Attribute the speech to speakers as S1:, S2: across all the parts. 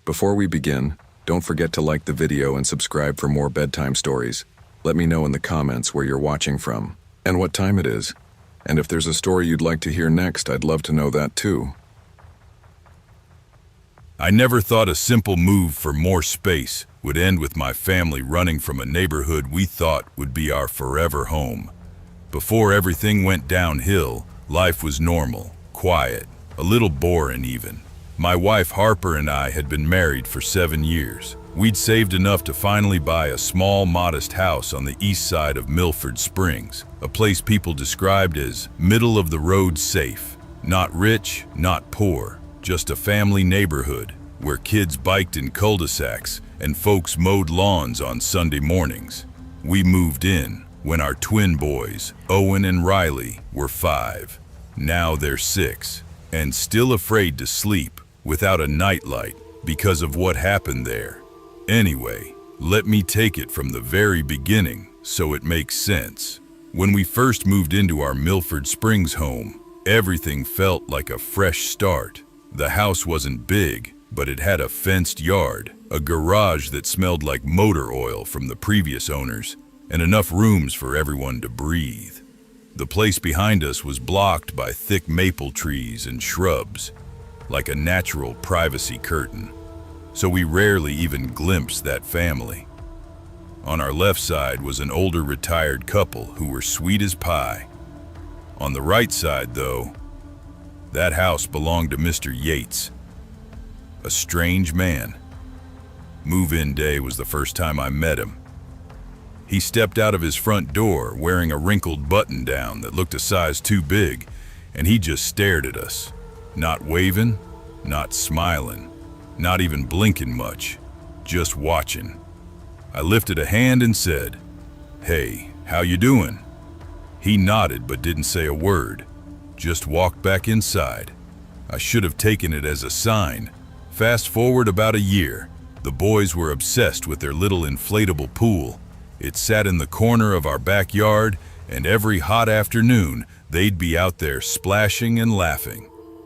S1: Before we begin, don't forget to like the video and subscribe for more bedtime stories. Let me know in the comments where you're watching from, and what time it is. And if there's a story you'd like to hear next, I'd love to know that too.
S2: I never thought a simple move for more space would end with my family running from a neighborhood we thought would be our forever home. Before everything went downhill, life was normal, quiet, a little boring even. My wife Harper and I had been married for 7 years. We'd saved enough to finally buy a small, modest house on the east side of Milford Springs, a place people described as middle-of-the-road safe. Not rich, not poor, just a family neighborhood where kids biked in cul-de-sacs and folks mowed lawns on Sunday mornings. We moved in when our twin boys, Owen and Riley, were 5. Now they're 6, and still afraid to sleep without a nightlight because of what happened there. Anyway, let me take it from the very beginning so it makes sense. When we first moved into our Milford Springs home, everything felt like a fresh start. The house wasn't big, but it had a fenced yard, a garage that smelled like motor oil from the previous owners, and enough rooms for everyone to breathe. The place behind us was blocked by thick maple trees and shrubs, like a natural privacy curtain, so we rarely even glimpsed that family. On our left side was an older retired couple who were sweet as pie. On the right side, though, that house belonged to Mr. Yates, a strange man. Move-in day was the first time I met him. He stepped out of his front door wearing a wrinkled button-down that looked a size too big, and he just stared at us. Not waving, not smiling, not even blinking much, just watching. I lifted a hand and said, "Hey, how you doing?" He nodded but didn't say a word, just walked back inside. I should have taken it as a sign. Fast forward about a year, the boys were obsessed with their little inflatable pool. It sat in the corner of our backyard, and every hot afternoon, they'd be out there splashing and laughing.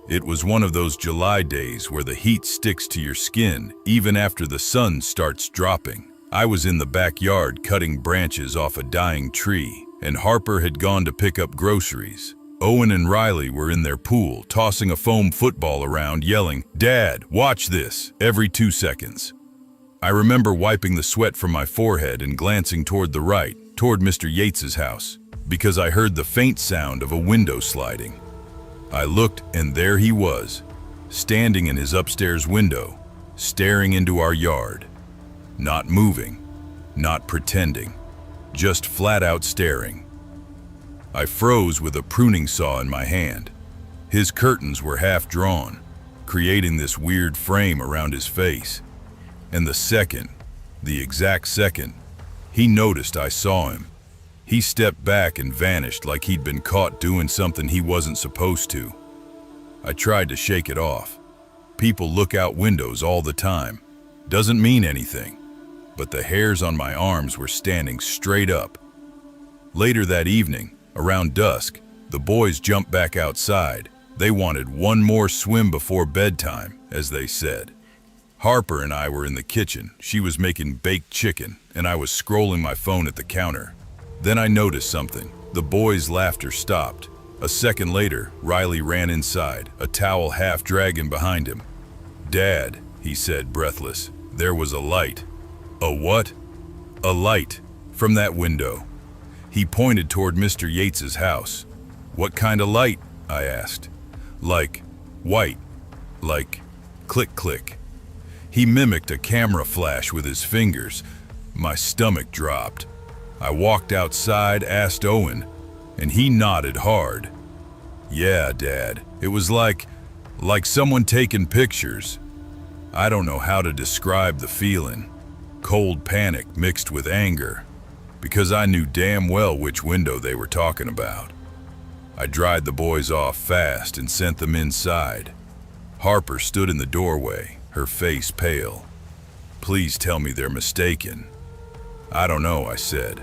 S2: It was one of those July days where the heat sticks to your skin even after the sun starts dropping. I was in the backyard cutting branches off a dying tree, and Harper had gone to pick up groceries. Owen and Riley were in their pool, tossing a foam football around, yelling, "Dad, watch this," every 2 seconds. I remember wiping the sweat from my forehead and glancing toward the right, toward Mr. Yates's house, because I heard the faint sound of a window sliding. I looked, and there he was, standing in his upstairs window, staring into our yard. Not moving, not pretending, just flat out staring. I froze with a pruning saw in my hand. His curtains were half drawn, creating this weird frame around his face. And the exact second, he noticed I saw him. He stepped back and vanished like he'd been caught doing something he wasn't supposed to. I tried to shake it off. People look out windows all the time. Doesn't mean anything. But the hairs on my arms were standing straight up. Later that evening, around dusk, the boys jumped back outside. They wanted one more swim before bedtime, as they said. Harper and I were in the kitchen. She was making baked chicken, and I was scrolling my phone at the counter. Then I noticed something. The boys' laughter stopped. A second later, Riley ran inside, a towel half dragging behind him. "Dad," he said, breathless, "there was a light." "A what?" "A light, from that window." He pointed toward Mr. Yates's house. "What kind of light?" I asked. "Like white, like click click." He mimicked a camera flash with his fingers. My stomach dropped. I walked outside, asked Owen, and he nodded hard. "Yeah, Dad, it was like someone taking pictures." I don't know how to describe the feeling. Cold panic mixed with anger, because I knew damn well which window they were talking about. I dried the boys off fast and sent them inside. Harper stood in the doorway, her face pale. "Please tell me they're mistaken." "I don't know," I said.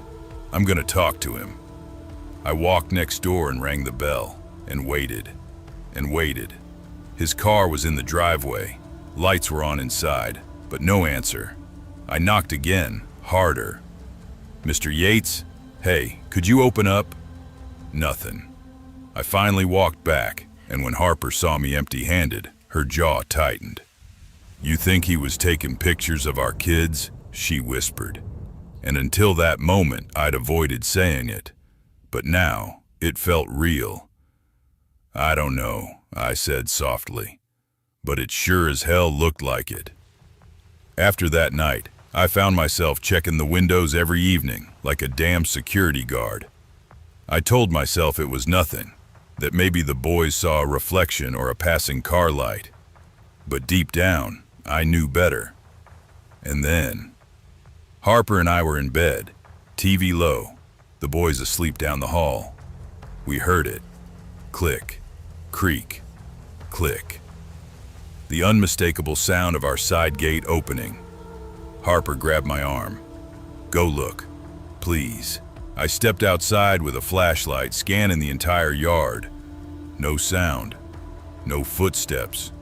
S2: "I'm gonna talk to him." I walked next door and rang the bell, and waited, and waited. His car was in the driveway. Lights were on inside. but no answer. I knocked again, harder. "Mr. Yates? Hey, could you open up?" Nothing. I finally walked back, and when Harper saw me empty-handed, her jaw tightened. "You think he was taking pictures of our kids?" she whispered. And until that moment, I'd avoided saying it. But now, it felt real. "I don't know," I said softly. "But it sure as hell looked like it." After that night, I found myself checking the windows every evening, like a damn security guard. I told myself it was nothing, that maybe the boys saw a reflection or a passing car light. But deep down, I knew better. And then, Harper and I were in bed, TV low, the boys asleep down the hall. We heard it. Click, creak, click. The unmistakable sound of our side gate opening. Harper grabbed my arm. "Go look, please." I stepped outside with a flashlight, scanning the entire yard. No sound, no footsteps,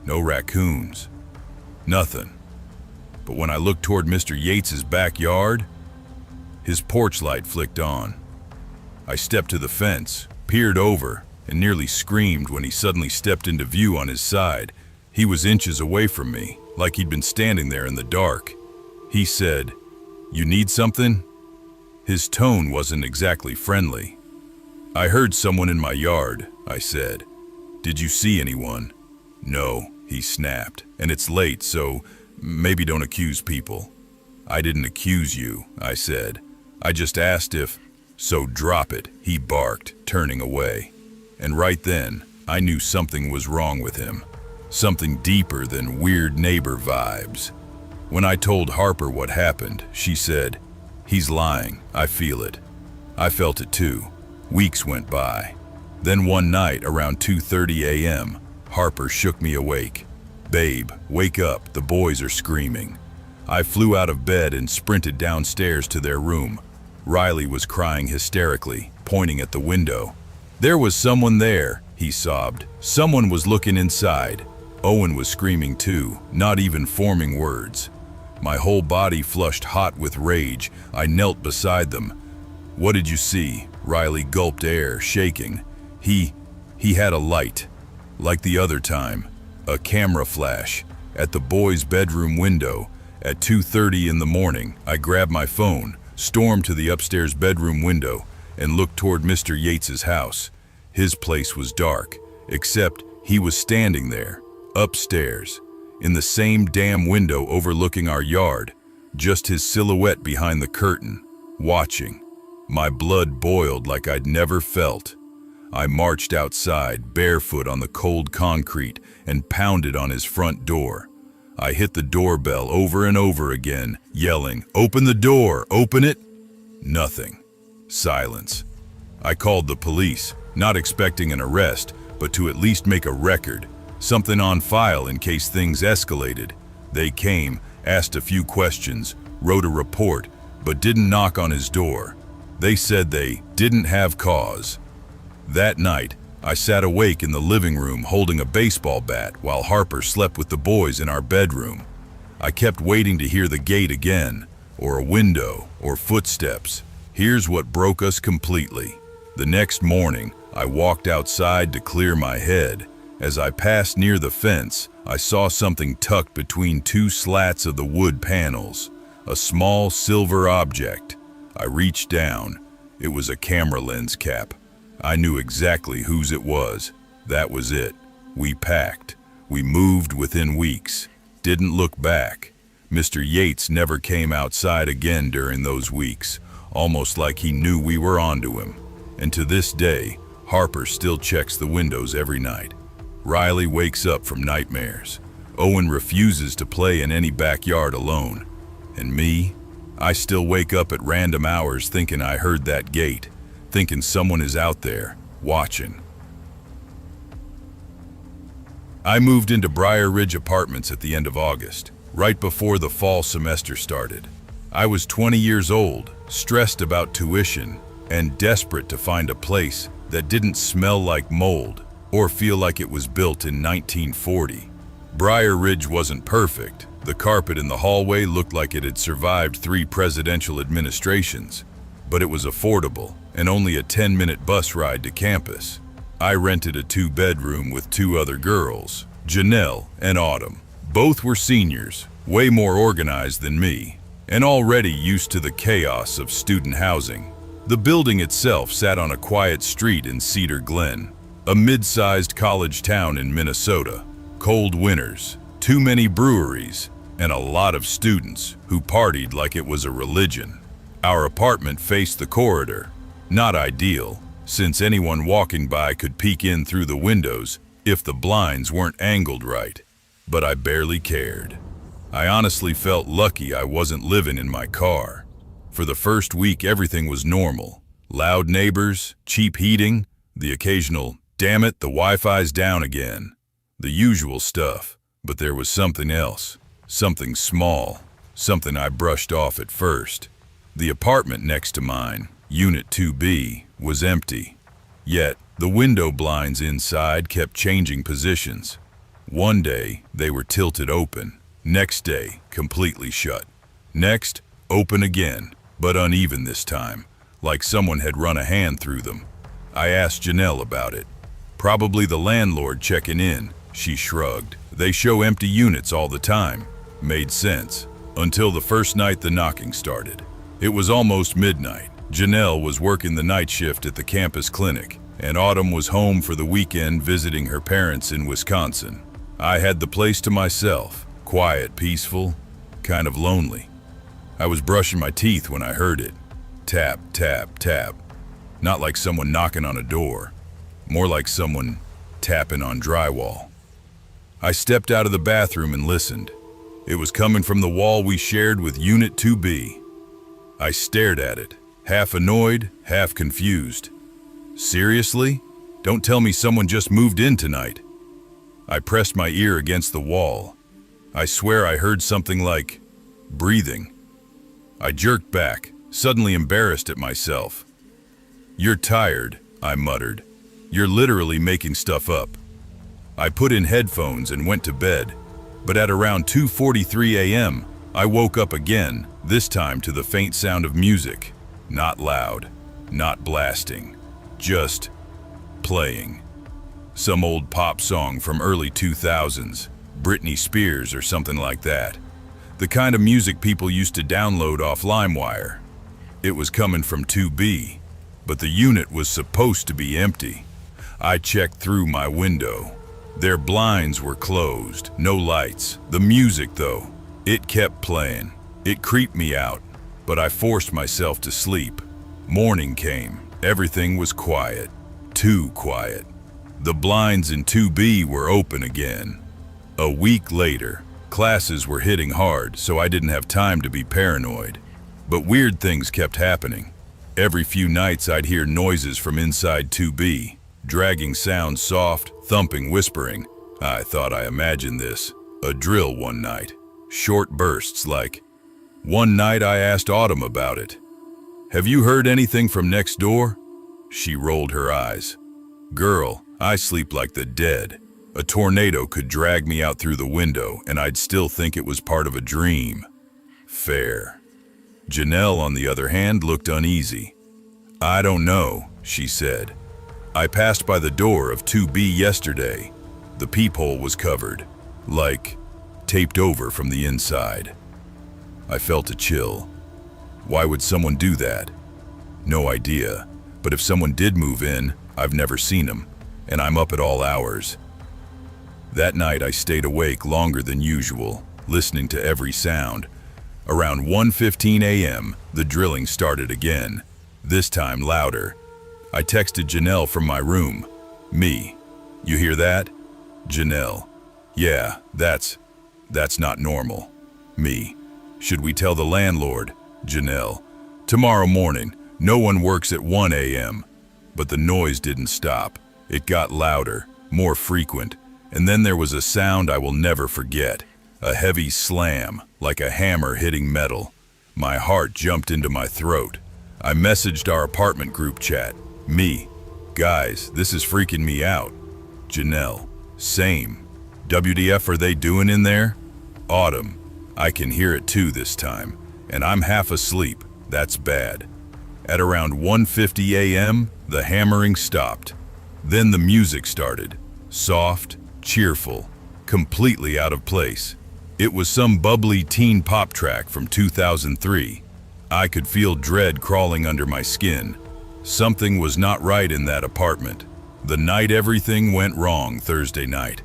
S2: no raccoons, nothing. But when I looked toward Mr. Yates's backyard, his porch light flicked on. I stepped to the fence, peered over, and nearly screamed when he suddenly stepped into view on his side. He was inches away from me, like he'd been standing there in the dark. He said, "You need something?" His tone wasn't exactly friendly. "I heard someone in my yard," I said. "Did you see anyone?" "No," he snapped, "and it's late, so maybe don't accuse people." "I didn't accuse you," I said. "I just asked if—" "So drop it," he barked, turning away. And right then, I knew something was wrong with him. Something deeper than weird neighbor vibes. When I told Harper what happened, she said, "He's lying, I feel it." I felt it too. Weeks went by. Then one night around 2:30 a.m., Harper shook me awake. "Babe, wake up, the boys are screaming." I flew out of bed and sprinted downstairs to their room. Riley was crying hysterically, pointing at the window. "There was someone there," he sobbed. "Someone was looking inside." Owen was screaming too, not even forming words. My whole body flushed hot with rage. I knelt beside them. "What did you see?" Riley gulped air, shaking. He had a light. Like the other time. A camera flash. At the boys' bedroom window. At 2:30 in the morning, I grabbed my phone, stormed to the upstairs bedroom window, and looked toward Mr. Yates's house. His place was dark, except he was standing there, upstairs, in the same damn window overlooking our yard, just his silhouette behind the curtain, watching. My blood boiled like I'd never felt. I marched outside, barefoot on the cold concrete, and pounded on his front door. I hit the doorbell over and over again, yelling, "Open the door, open it!" Nothing. Silence. I called the police, not expecting an arrest, but to at least make a record, something on file in case things escalated. They came, asked a few questions, wrote a report, but didn't knock on his door. They said they didn't have cause. That night, I sat awake in the living room holding a baseball bat while Harper slept with the boys in our bedroom. I kept waiting to hear the gate again, or a window, or footsteps. Here's what broke us completely. The next morning, I walked outside to clear my head. As I passed near the fence, I saw something tucked between two slats of the wood panels, a small silver object. I reached down. It was a camera lens cap. I knew exactly whose it was. That was it. We packed. We moved within weeks. Didn't look back. Mr. Yates never came outside again during those weeks, almost like he knew we were onto him. And to this day, Harper still checks the windows every night. Riley wakes up from nightmares. Owen refuses to play in any backyard alone. And me? I still wake up at random hours thinking I heard that gate, thinking someone is out there, watching. I moved into Briar Ridge Apartments at the end of August, right before the fall semester started. I was 20 years old, stressed about tuition, and desperate to find a place that didn't smell like mold or feel like it was built in 1940. Briar Ridge wasn't perfect, The carpet in the hallway looked like it had survived 3 presidential administrations, but it was affordable and only a 10-minute bus ride to campus. I rented a 2-bedroom with 2 other girls, Janelle and Autumn. Both were seniors, way more organized than me, and already used to the chaos of student housing. The building itself sat on a quiet street in Cedar Glen, a mid-sized college town in Minnesota. Cold winters, too many breweries, and a lot of students who partied like it was a religion. Our apartment faced the corridor. Not ideal, since anyone walking by could peek in through the windows if the blinds weren't angled right. But I barely cared. I honestly felt lucky I wasn't living in my car. For the first week, everything was normal. Loud neighbors, cheap heating, the occasional, "Damn it, the Wi-Fi's down again." The usual stuff, but there was something else. Something small, something I brushed off at first. The apartment next to mine, Unit 2B, was empty. Yet, the window blinds inside kept changing positions. One day, they were tilted open. Next day, completely shut. Next, open again, but uneven this time, like someone had run a hand through them. I asked Janelle about it. "Probably the landlord checking in," she shrugged. "They show empty units all the time." Made sense, until the first night the knocking started. It was almost midnight. Janelle was working the night shift at the campus clinic, and Autumn was home for the weekend visiting her parents in Wisconsin. I had the place to myself, quiet, peaceful, kind of lonely. I was brushing my teeth when I heard it. Tap, tap, tap. Not like someone knocking on a door, more like someone tapping on drywall. I stepped out of the bathroom and listened. It was coming from the wall we shared with Unit 2B. I stared at it, half annoyed, half confused. Seriously? Don't tell me someone just moved in tonight. I pressed my ear against the wall. I swear I heard something like breathing. I jerked back, suddenly embarrassed at myself. "You're tired," I muttered. "You're literally making stuff up." I put in headphones and went to bed, but at around 2:43 a.m., I woke up again, this time to the faint sound of music. Not loud, not blasting, just playing. Some old pop song from early 2000s, Britney Spears or something like that. The kind of music people used to download off LimeWire. It was coming from 2B, but the unit was supposed to be empty. I checked through my window. Their blinds were closed, no lights. The music, though, it kept playing. It creeped me out, but I forced myself to sleep. Morning came. Everything was quiet. Too quiet. The blinds in 2B were open again. A week later, classes were hitting hard, so I didn't have time to be paranoid. But weird things kept happening. Every few nights I'd hear noises from inside 2B. Dragging sounds, soft, thumping, whispering. I thought I imagined this. A drill one night. Short bursts like. One night I asked Autumn about it. "Have you heard anything from next door?" She rolled her eyes. "Girl, I sleep like the dead. A tornado could drag me out through the window and I'd still think it was part of a dream." Fair. Janelle, on the other hand, looked uneasy. "I don't know," she said. "I passed by the door of 2B yesterday. The peephole was covered, like taped over from the inside." I felt a chill. Why would someone do that? No idea, but if someone did move in, I've never seen them, and I'm up at all hours. That night I stayed awake longer than usual, listening to every sound. Around 1:15 a.m., the drilling started again, this time louder. I texted Janelle from my room. Me, "You hear that?" Janelle, "Yeah, that's not normal." Me, "Should we tell the landlord?" Janelle, "Tomorrow morning, no one works at 1 a.m. But the noise didn't stop. It got louder, more frequent, and then there was a sound I will never forget. A heavy slam, like a hammer hitting metal. My heart jumped into my throat. I messaged our apartment group chat. Me, "Guys, this is freaking me out." Janelle, "Same. WTF are they doing in there?" Autumn, I can hear it too this time, and I'm half asleep. That's bad. At around 1:50 a.m., the hammering stopped. Then the music started. Soft, cheerful, completely out of place. It was some bubbly teen pop track from 2003. I could feel dread crawling under my skin. Something was not right in that apartment. The night everything went wrong Thursday night.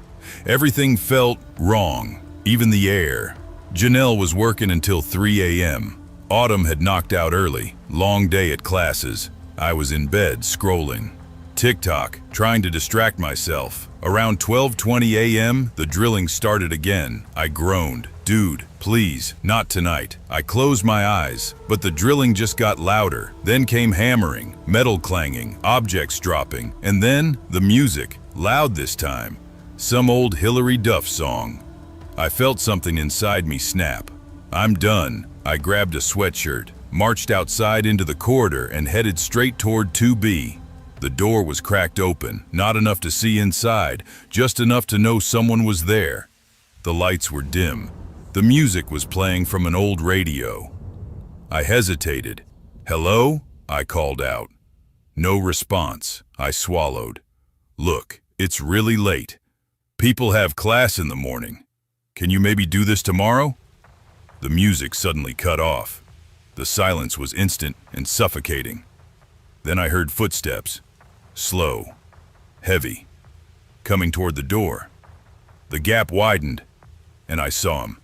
S2: Everything felt wrong, even the air. Janelle was working until 3 a.m. Autumn had knocked out early, long day at classes. I was in bed scrolling TikTok, trying to distract myself. Around 12:20 a.m., the drilling started again. I groaned, "Dude, please, not tonight." I closed my eyes, but the drilling just got louder. Then came hammering, metal clanging, objects dropping, and then the music, loud this time. Some old Hillary Duff song. I felt something inside me snap. I'm done. I grabbed a sweatshirt, marched outside into the corridor, and headed straight toward 2B. The door was cracked open, not enough to see inside, just enough to know someone was there. The lights were dim. The music was playing from an old radio. I hesitated. "Hello?" I called out. No response. I swallowed. "Look, it's really late. People have class in the morning. Can you maybe do this tomorrow?" The music suddenly cut off. The silence was instant and suffocating. Then I heard footsteps. Slow, heavy, coming toward the door. The gap widened, and I saw him.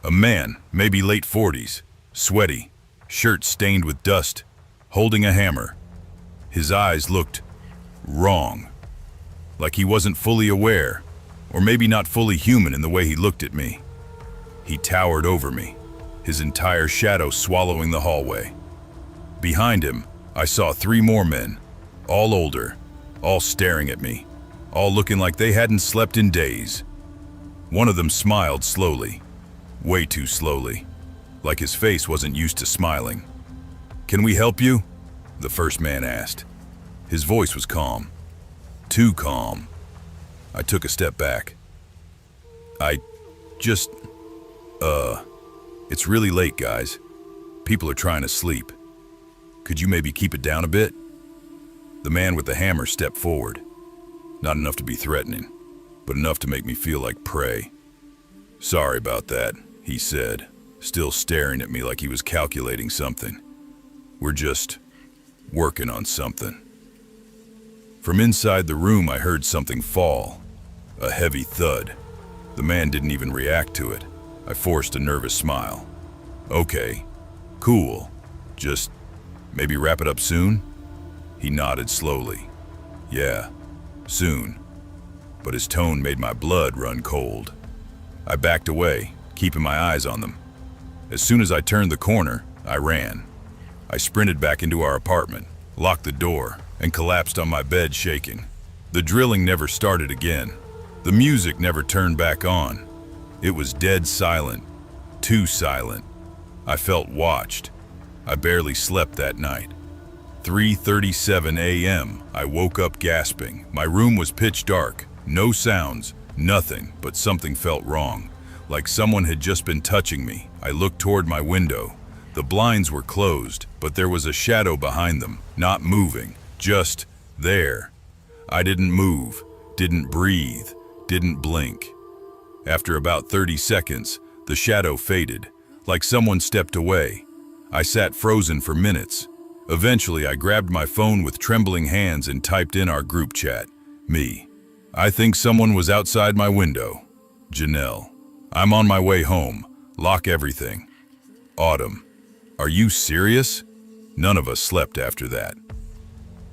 S2: A man, maybe late 40s, sweaty, shirt stained with dust, holding a hammer. His eyes looked wrong, like he wasn't fully aware, or maybe not fully human in the way he looked at me. He towered over me, his entire shadow swallowing the hallway. Behind him, I saw 3 more men, all older, all staring at me, all looking like they hadn't slept in days. One of them smiled slowly, way too slowly, like his face wasn't used to smiling. "Can we help you?" the first man asked. His voice was calm, too calm. I took a step back. It's really late, guys. People are trying to sleep. Could you maybe keep it down a bit?" The man with the hammer stepped forward. Not enough to be threatening, but enough to make me feel like prey. "Sorry about that," he said, still staring at me like he was calculating something. "We're just working on something." From inside the room, I heard something fall. A heavy thud. The man didn't even react to it. I forced a nervous smile. "Okay, cool. Just maybe wrap it up soon?" He nodded slowly. "Yeah, soon." But his tone made my blood run cold. I backed away, keeping my eyes on them. As soon as I turned the corner, I ran. I sprinted back into our apartment, locked the door, and collapsed on my bed shaking. The drilling never started again. The music never turned back on. It was dead silent, too silent. I felt watched. I barely slept that night. 3:37 a.m., I woke up gasping. My room was pitch dark, no sounds, nothing, but something felt wrong, like someone had just been touching me. I looked toward my window. The blinds were closed, but there was a shadow behind them, not moving, just there. I didn't move, didn't breathe, didn't blink. After about 30 seconds, the shadow faded, like someone stepped away. I sat frozen for minutes. Eventually, I grabbed my phone with trembling hands and typed in our group chat. Me. "I think someone was outside my window. Janelle. I'm on my way home. Lock everything. Autumn. Are you serious?" None of us slept after that.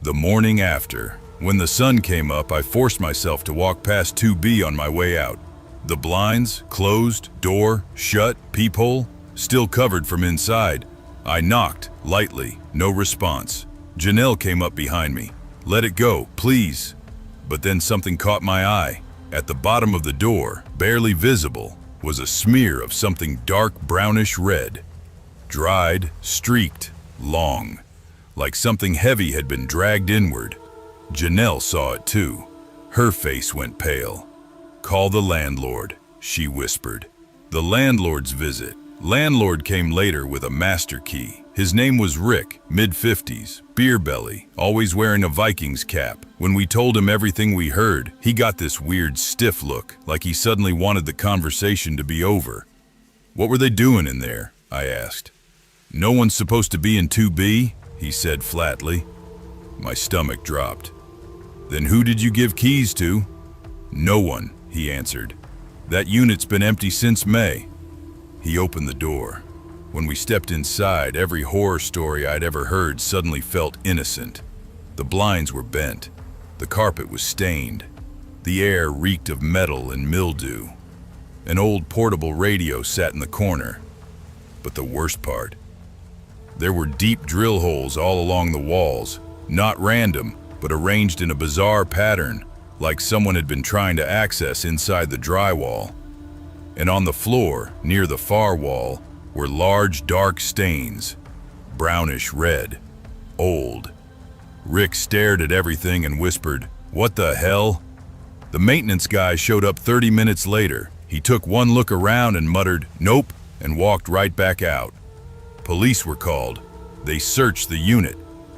S2: The morning after, when the sun came up, I forced myself to walk past 2B on my way out. The blinds, closed, door, shut, peephole, still covered from inside. I knocked, lightly, no response. Janelle came up behind me. "Let it go, please." But then something caught my eye. At the bottom of the door, barely visible, was a smear of something dark brownish red. Dried, streaked, long, like something heavy had been dragged inward. Janelle saw it too. Her face went pale. "Call the landlord," she whispered. The landlord's visit. Landlord came later with a master key. His name was Rick, mid-50s, beer belly, always wearing a Vikings cap. When we told him everything we heard, he got this weird stiff look, like he suddenly wanted the conversation to be over. "What were they doing in there?" I asked. "No one's supposed to be in 2B, he said flatly. My stomach dropped. "Then who did you give keys to?" "No one," he answered. "That unit's been empty since May." He opened the door. When we stepped inside, every horror story I'd ever heard suddenly felt innocent. The blinds were bent. The carpet was stained. The air reeked of metal and mildew. An old portable radio sat in the corner. But the worst part, there were deep drill holes all along the walls, not random, but arranged in a bizarre pattern, like someone had been trying to access inside the drywall. And on the floor, near the far wall, were large dark stains, brownish red, old. Rick stared at everything and whispered, "What the hell?" The maintenance guy showed up 30 minutes later. He took one look around and muttered, "Nope," and walked right back out. Police were called. They searched the unit.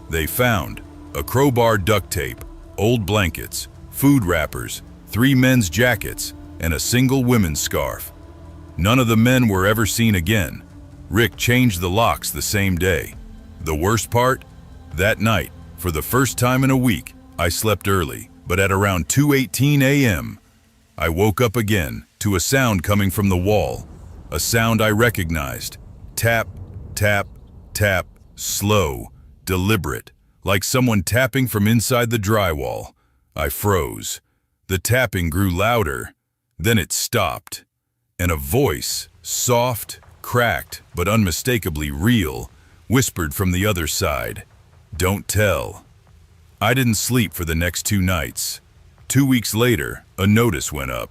S2: They found a crowbar, duct tape, old blankets, food wrappers, 3 men's jackets, and a single women's scarf. None of the men were ever seen again. Rick changed the locks the same day. The worst part? That night, for the first time in a week, I slept early, but at around 2:18 a.m., I woke up again to a sound coming from the wall, a sound I recognized. Tap, tap, tap, slow, deliberate, like someone tapping from inside the drywall. I froze. The tapping grew louder, then it stopped. And a voice, soft, cracked, but unmistakably real, whispered from the other side, "Don't tell." I didn't sleep for the next 2 nights. 2 weeks later, a notice went up.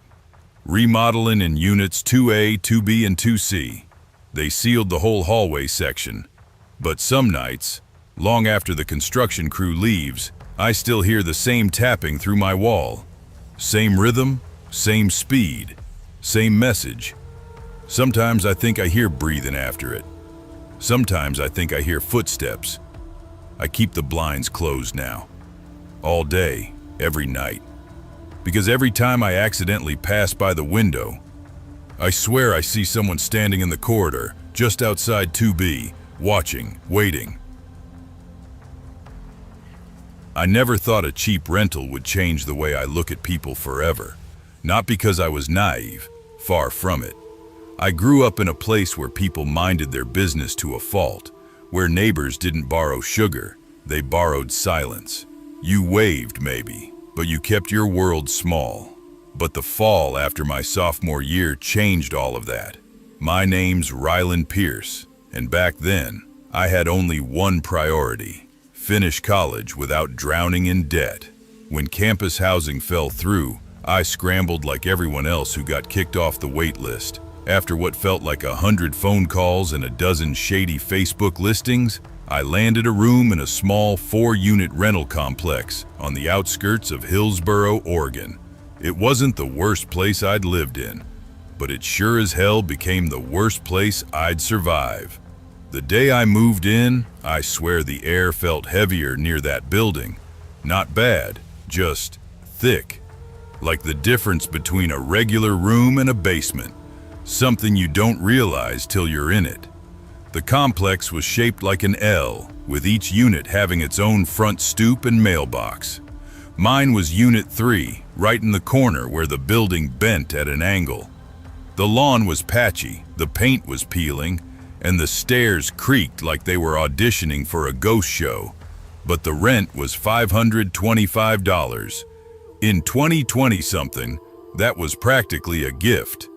S2: Remodeling in units 2A, 2B, and 2C. They sealed the whole hallway section. But some nights, long after the construction crew leaves, I still hear the same tapping through my wall. Same rhythm, same speed. Same message. Sometimes I think I hear breathing after it. Sometimes I think I hear footsteps. I keep the blinds closed now. All day, every night. Because every time I accidentally pass by the window, I swear I see someone standing in the corridor, just outside 2B, watching, waiting. I never thought a cheap rental would change the way I look at people forever. Not because I was naive, far from it. I grew up in a place where people minded their business to a fault, where neighbors didn't borrow sugar, they borrowed silence. You waved maybe, but you kept your world small. But the fall after my sophomore year changed all of that. My name's Ryland Pierce, and back then, I had only one priority: finish college without drowning in debt. When campus housing fell through, I scrambled like everyone else who got kicked off the wait list. After what felt like 100 phone calls and a dozen shady Facebook listings, I landed a room in a small 4-unit rental complex on the outskirts of Hillsboro, Oregon. It wasn't the worst place I'd lived in, but it sure as hell became the worst place I'd survive. The day I moved in, I swear the air felt heavier near that building. Not bad, just thick. Like the difference between a regular room and a basement. Something you don't realize till you're in it. The complex was shaped like an L, with each unit having its own front stoop and mailbox. Mine was Unit 3, right in the corner where the building bent at an angle. The lawn was patchy, the paint was peeling, and the stairs creaked like they were auditioning for a ghost show. But the rent was $525. In 2020-something, that was practically a gift.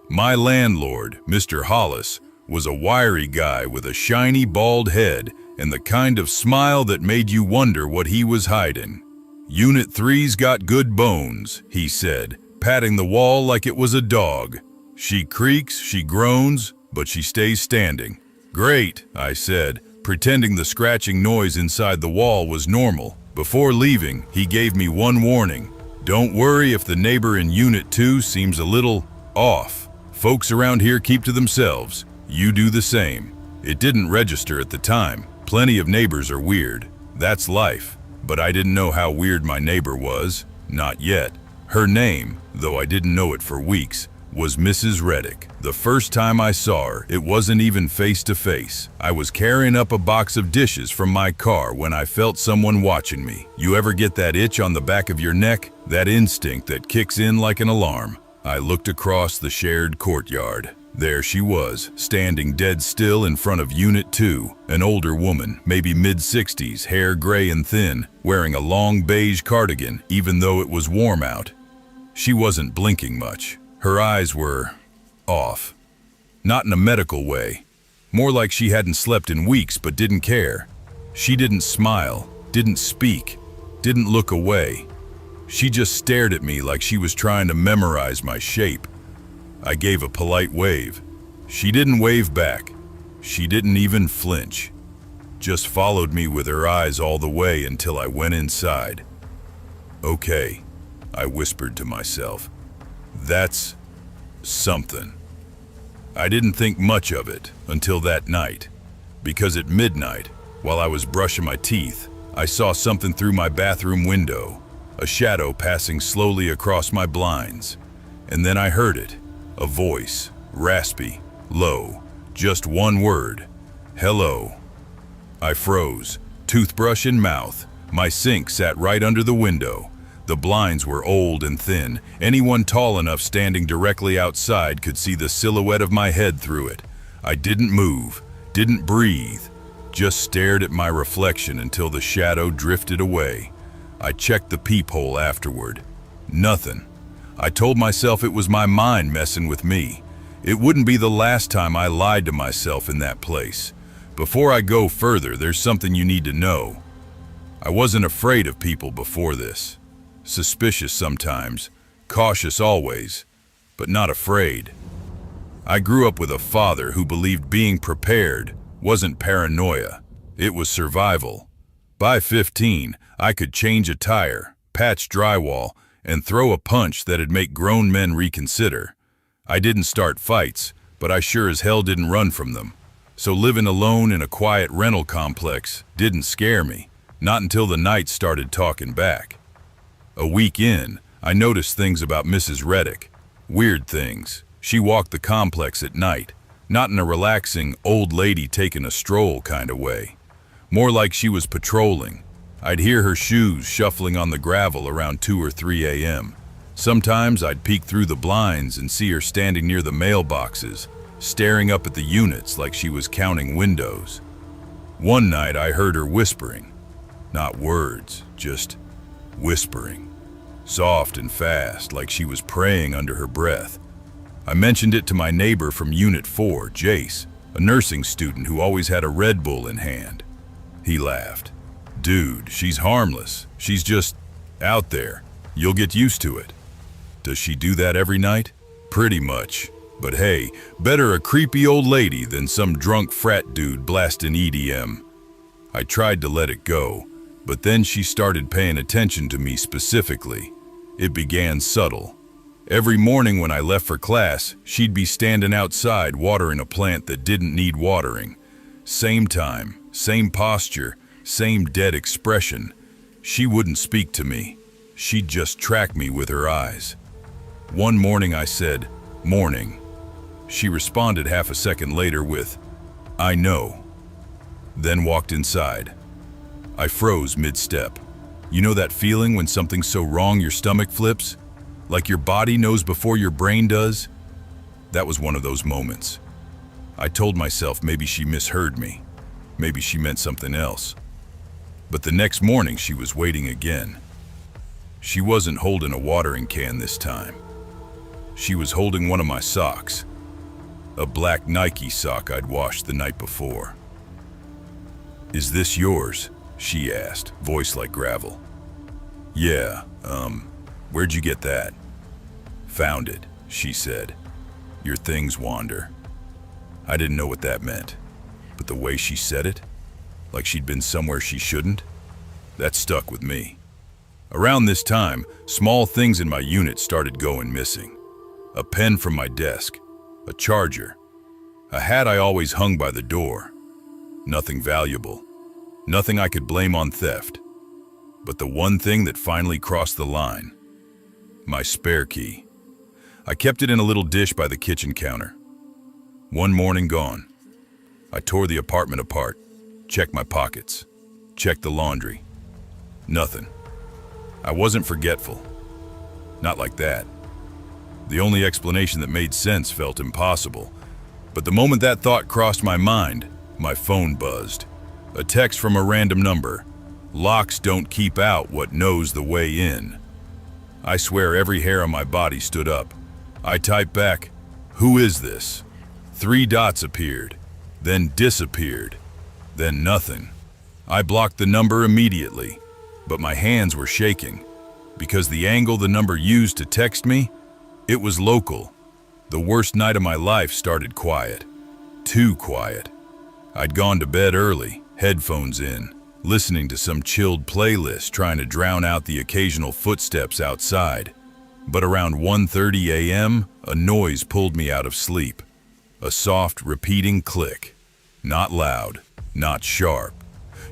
S2: My landlord, Mr. Hollis, was a wiry guy with a shiny bald head and the kind of smile that made you wonder what he was hiding. "Unit 3's got good bones," he said, patting the wall like it was a dog. "She creaks, she groans, but she stays standing." "Great," I said, pretending the scratching noise inside the wall was normal. Before leaving, he gave me one warning. "Don't worry if the neighbor in Unit 2 seems a little off. Folks around here keep to themselves. You do the same. It didn't register at the time. Plenty of neighbors are weird. That's life. But I didn't know how weird my neighbor was. Not yet. Her name, though I didn't know it for weeks, was Mrs. Reddick. The first time I saw her, it wasn't even face to face. I was carrying up a box of dishes from my car when I felt someone watching me. You ever get that itch on the back of your neck? That instinct that kicks in like an alarm. I looked across the shared courtyard. There she was, standing dead still in front of Unit 2, an older woman, maybe mid-60s, hair gray and thin, wearing a long beige cardigan, even though it was warm out. She wasn't blinking much. Her eyes were off. Not in a medical way. More like she hadn't slept in weeks but didn't care. She didn't smile, didn't speak, didn't look away. She just stared at me like she was trying to memorize my shape. I gave a polite wave. She didn't wave back. She didn't even flinch. Just followed me with her eyes all the way until I went inside. Okay, I whispered to myself. That's something. I didn't think much of it until that night, because at midnight, while I was brushing my teeth, I saw something through my bathroom window, a shadow passing slowly across my blinds. And then I heard it, a voice, raspy, low, just one word, hello. I froze, toothbrush in mouth. My sink sat right under the window. The blinds were old and thin. Anyone tall enough standing directly outside could see the silhouette of my head through it. I didn't move, didn't breathe, just stared at my reflection until the shadow drifted away. I checked the peephole afterward. Nothing. I told myself it was my mind messing with me. It wouldn't be the last time I lied to myself in that place. Before I go further, there's something you need to know. I wasn't afraid of people before this. Suspicious sometimes, cautious always, but not afraid. I grew up with a father who believed being prepared wasn't paranoia, it was survival. By 15, I could change a tire, patch drywall, and throw a punch that'd make grown men reconsider. I didn't start fights, but I sure as hell didn't run from them. So living alone in a quiet rental complex didn't scare me, not until the night started talking back. A week in, I noticed things about Mrs. Reddick. Weird things. She walked the complex at night, not in a relaxing, old lady taking a stroll kind of way. More like she was patrolling. I'd hear her shoes shuffling on the gravel around 2 or 3 a.m. Sometimes I'd peek through the blinds and see her standing near the mailboxes, staring up at the units like she was counting windows. One night I heard her whispering. Not words, just whispering. Soft and fast, like she was praying under her breath. I mentioned it to my neighbor from Unit 4, Jace, a nursing student who always had a Red Bull in hand. He laughed. Dude, she's harmless. She's just out there. You'll get used to it. Does she do that every night? Pretty much. But hey, better a creepy old lady than some drunk frat dude blasting EDM. I tried to let it go, but then she started paying attention to me specifically. It began subtle. Every morning when I left for class, she'd be standing outside watering a plant that didn't need watering. Same time, same posture, same dead expression. She wouldn't speak to me. She'd just track me with her eyes. One morning I said, "Morning." She responded half a second later with, "I know." Then walked inside. I froze mid-step. You know that feeling when something's so wrong your stomach flips? Like your body knows before your brain does? That was one of those moments. I told myself maybe she misheard me. Maybe she meant something else. But the next morning she was waiting again. She wasn't holding a watering can this time. She was holding one of my socks. A black Nike sock I'd washed the night before. "Is this yours?" she asked, voice like gravel. "Yeah, where'd you get that?" "Found it," she said. "Your things wander." I didn't know what that meant, but the way she said it, like she'd been somewhere she shouldn't, that stuck with me. Around this time, small things in my unit started going missing. A pen from my desk, a charger, a hat I always hung by the door. Nothing valuable, nothing I could blame on theft. But the one thing that finally crossed the line, my spare key. I kept it in a little dish by the kitchen counter. One morning gone. I tore the apartment apart, checked my pockets, checked the laundry. Nothing. I wasn't forgetful. Not like that. The only explanation that made sense felt impossible. But the moment that thought crossed my mind, my phone buzzed. A text from a random number. Locks don't keep out what knows the way in. I swear every hair on my body stood up. I typed back, "Who is this?" 3 dots appeared, then disappeared, then nothing. I blocked the number immediately, but my hands were shaking because the angle the number used to text me, it was local. The worst night of my life started quiet. Too quiet. I'd gone to bed early, headphones in, listening to some chilled playlist trying to drown out the occasional footsteps outside. But around 1:30 a.m., a noise pulled me out of sleep. A soft, repeating click. Not loud, not sharp,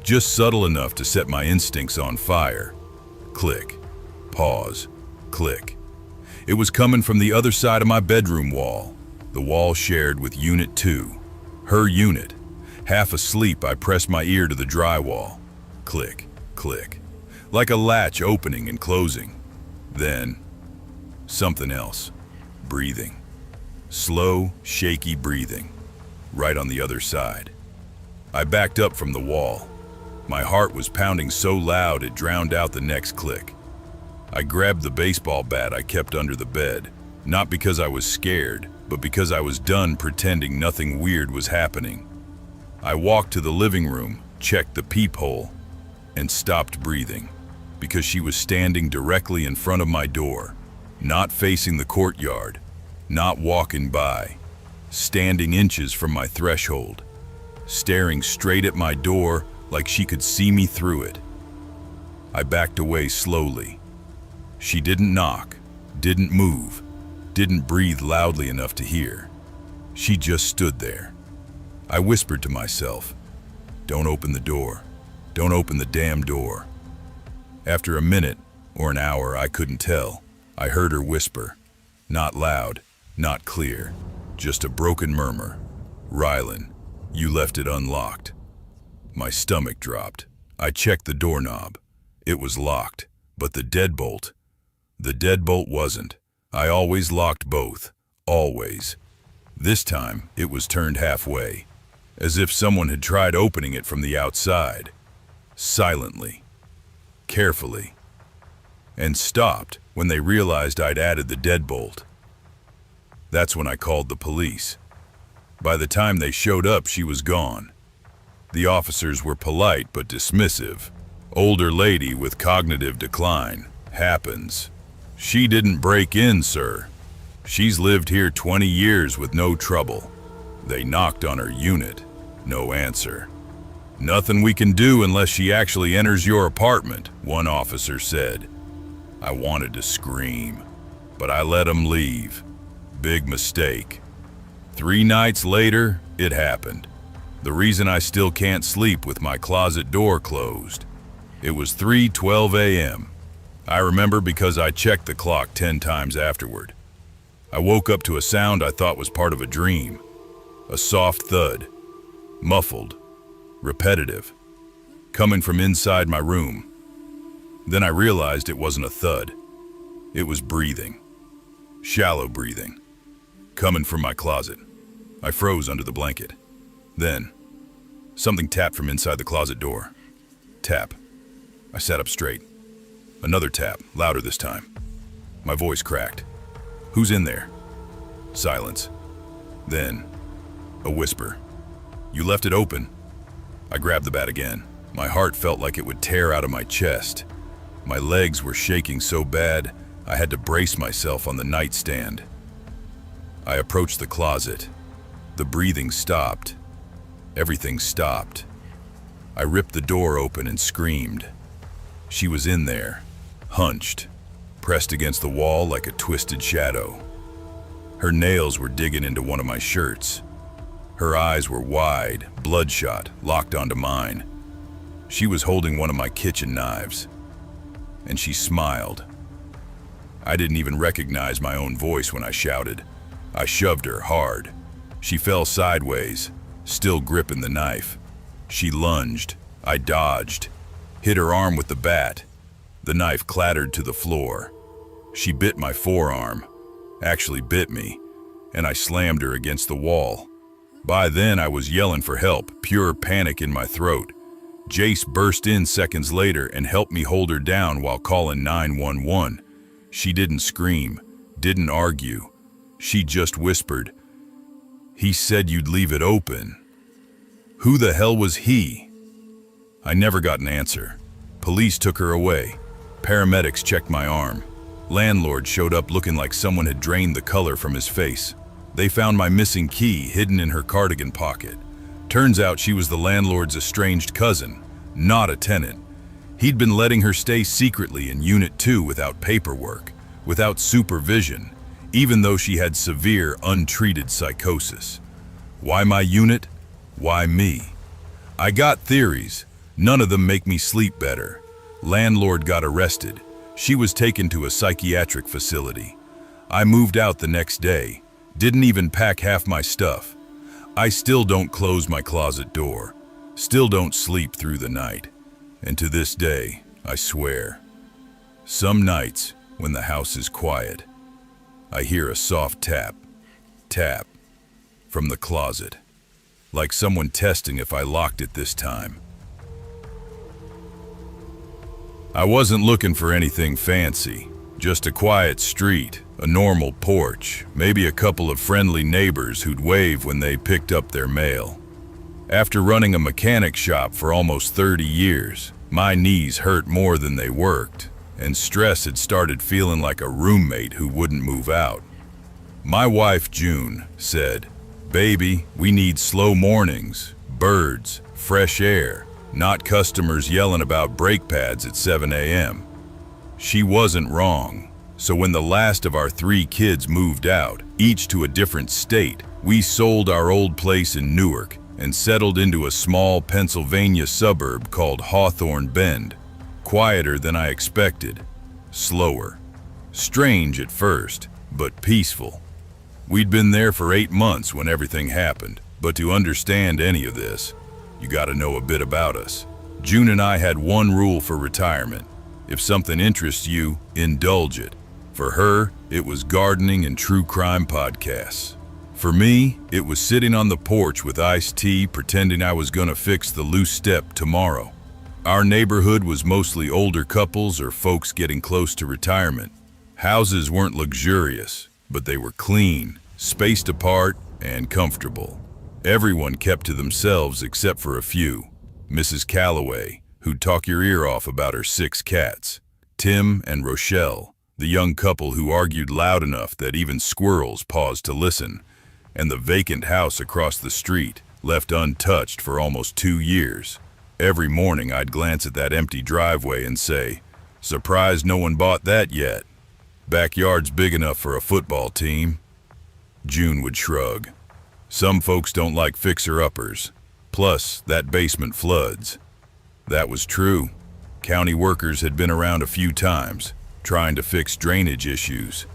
S2: just subtle enough to set my instincts on fire. Click, pause, click. It was coming from the other side of my bedroom wall, the wall shared with Unit 2, her unit. Half asleep, I pressed my ear to the drywall. Click, click, like a latch opening and closing. Then, something else. Breathing. Slow, shaky breathing. Right on the other side. I backed up from the wall. My heart was pounding so loud it drowned out the next click. I grabbed the baseball bat I kept under the bed, not because I was scared, but because I was done pretending nothing weird was happening. I walked to the living room, checked the peephole, and stopped breathing, because she was standing directly in front of my door, not facing the courtyard, not walking by, standing inches from my threshold, staring straight at my door like she could see me through it. I backed away slowly. She didn't knock, didn't move, didn't breathe loudly enough to hear. She just stood there. I whispered to myself, "Don't open the door. Don't open the damn door." After a minute or an hour, I couldn't tell, I heard her whisper. Not loud, not clear, just a broken murmur. "Rylan, you left it unlocked." My stomach dropped. I checked the doorknob. It was locked, but the deadbolt wasn't. I always locked both, always. This time, it was turned halfway, as if someone had tried opening it from the outside. Silently, carefully, and stopped when they realized I'd added the deadbolt. That's when I called the police. By the time they showed up, she was gone. The officers were polite but dismissive. "Older lady with cognitive decline. Happens. She didn't break in, sir. She's lived here 20 years with no trouble. They knocked on her unit. No answer. Nothing we can do unless she actually enters your apartment," one officer said. I wanted to scream, but I let him leave. Big mistake. 3 nights later, it happened. The reason I still can't sleep with my closet door closed. It was 3:12 a.m. I remember because I checked the clock 10 times afterward. I woke up to a sound I thought was part of a dream. A soft thud. Muffled. Repetitive. Coming from inside my room. Then I realized it wasn't a thud. It was breathing. Shallow breathing. Coming from my closet. I froze under the blanket. Then, something tapped from inside the closet door. Tap. I sat up straight. Another tap, louder this time. My voice cracked. "Who's in there?" Silence. Then, a whisper. "You left it open." I grabbed the bat again. My heart felt like it would tear out of my chest. My legs were shaking so bad, I had to brace myself on the nightstand. I approached the closet. The breathing stopped. Everything stopped. I ripped the door open and screamed. She was in there, hunched, pressed against the wall like a twisted shadow. Her nails were digging into one of my shirts. Her eyes were wide, bloodshot, locked onto mine. She was holding one of my kitchen knives, and she smiled. I didn't even recognize my own voice when I shouted. I shoved her hard. She fell sideways, still gripping the knife. She lunged. I dodged, hit her arm with the bat. The knife clattered to the floor. She bit my forearm, actually bit me, and I slammed her against the wall. By then I was yelling for help, pure panic in my throat. Jace burst in seconds later and helped me hold her down while calling 911. She didn't scream, didn't argue. She just whispered, "He said you'd leave it open." Who the hell was he? I never got an answer. Police took her away. Paramedics checked my arm. Landlord showed up looking like someone had drained the color from his face. They found my missing key hidden in her cardigan pocket. Turns out she was the landlord's estranged cousin, not a tenant. He'd been letting her stay secretly in Unit 2 without paperwork, without supervision, even though she had severe, untreated psychosis. Why my unit? Why me? I got theories. None of them make me sleep better. Landlord got arrested. She was taken to a psychiatric facility. I moved out the next day. Didn't even pack half my stuff. I still don't close my closet door. Still don't sleep through the night. And to this day, I swear, some nights when the house is quiet, I hear a soft tap, tap, from the closet, like someone testing if I locked it this time. I wasn't looking for anything fancy, just a quiet street, a normal porch, maybe a couple of friendly neighbors who'd wave when they picked up their mail. After running a mechanic shop for almost 30 years, my knees hurt more than they worked, and stress had started feeling like a roommate who wouldn't move out. My wife, June, said, "Baby, we need slow mornings, birds, fresh air, not customers yelling about brake pads at 7 a.m. She wasn't wrong. So when the last of our 3 kids moved out, each to a different state, we sold our old place in Newark and settled into a small Pennsylvania suburb called Hawthorne Bend. Quieter than I expected, slower. Strange at first, but peaceful. We'd been there for 8 months when everything happened, but to understand any of this, you gotta know a bit about us. June and I had one rule for retirement. If something interests you, indulge it. For her, it was gardening and true crime podcasts. For me, it was sitting on the porch with iced tea pretending I was gonna fix the loose step tomorrow. Our neighborhood was mostly older couples or folks getting close to retirement. Houses weren't luxurious, but they were clean, spaced apart, and comfortable. Everyone kept to themselves except for a few. Mrs. Calloway, who'd talk your ear off about her 6 cats. Tim and Rochelle, the young couple who argued loud enough that even squirrels paused to listen. And the vacant house across the street, left untouched for almost 2 years. Every morning I'd glance at that empty driveway and say, "Surprised no one bought that yet. Backyard's big enough for a football team." June would shrug. "Some folks don't like fixer-uppers. Plus, that basement floods." That was true. County workers had been around a few times, trying to fix drainage issues.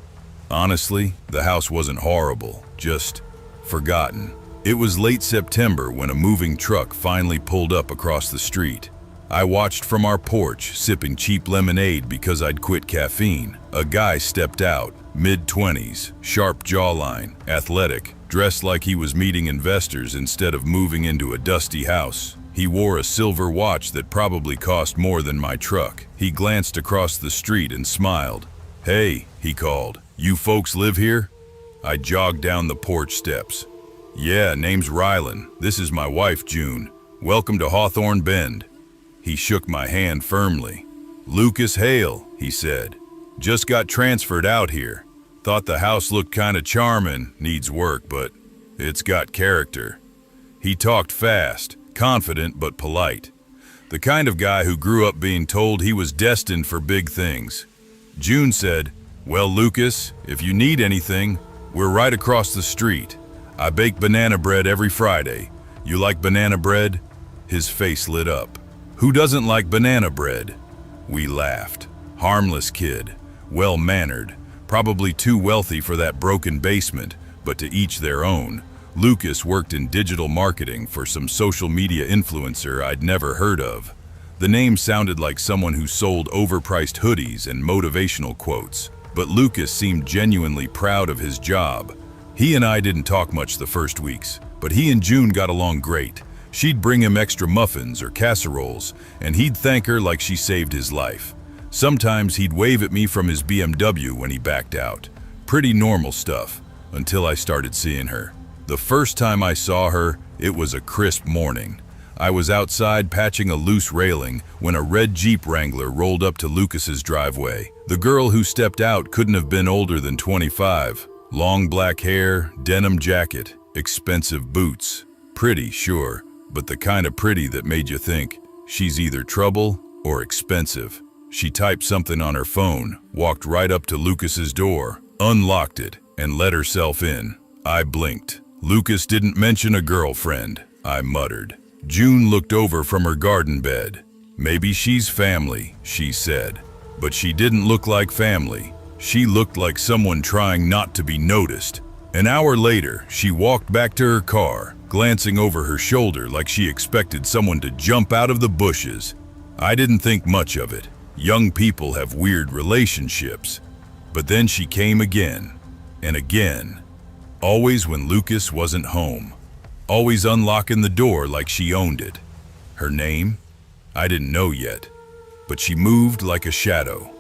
S2: Honestly, the house wasn't horrible, just forgotten. It was late September when a moving truck finally pulled up across the street. I watched from our porch, sipping cheap lemonade because I'd quit caffeine. A guy stepped out, mid-20s, sharp jawline, athletic, dressed like he was meeting investors instead of moving into a dusty house. He wore a silver watch that probably cost more than my truck. He glanced across the street and smiled. "Hey," he called, "you folks live here?" I jogged down the porch steps. "Yeah, name's Rylan. This is my wife, June. Welcome to Hawthorne Bend." He shook my hand firmly. "Lucas Hale," he said. "Just got transferred out here. Thought the house looked kinda charming, needs work, but it's got character." He talked fast, confident but polite. The kind of guy who grew up being told he was destined for big things. June said, "Well, Lucas, if you need anything, We're right across the street. I bake banana bread every Friday. You like banana bread?" His face lit up. "Who doesn't like banana bread?" We laughed. Harmless kid, well-mannered, probably too wealthy for that broken basement, but to each their own. Lucas worked in digital marketing for some social media influencer I'd never heard of. The name sounded like someone who sold overpriced hoodies and motivational quotes, but Lucas seemed genuinely proud of his job. He and I didn't talk much the first weeks, but he and June got along great. She'd bring him extra muffins or casseroles, and he'd thank her like she saved his life. Sometimes he'd wave at me from his BMW when he backed out. Pretty normal stuff, until I started seeing her. The first time I saw her, it was a crisp morning. I was outside patching a loose railing when a red Jeep Wrangler rolled up to Lucas's driveway. The girl who stepped out couldn't have been older than 25. Long black hair, denim jacket, expensive boots. Pretty, sure, but the kind of pretty that made you think, she's either trouble or expensive. She typed something on her phone, walked right up to Lucas's door, unlocked it, and let herself in. I blinked. Lucas didn't mention a girlfriend, I muttered. June looked over from her garden bed. "Maybe she's family," she said. But she didn't look like family. She looked like someone trying not to be noticed. An hour later, she walked back to her car, glancing over her shoulder like she expected someone to jump out of the bushes. I didn't think much of it. Young people have weird relationships. But then she came again, and again. Always when Lucas wasn't home. Always unlocking the door like she owned it. Her name? I didn't know yet, but she moved like a shadow.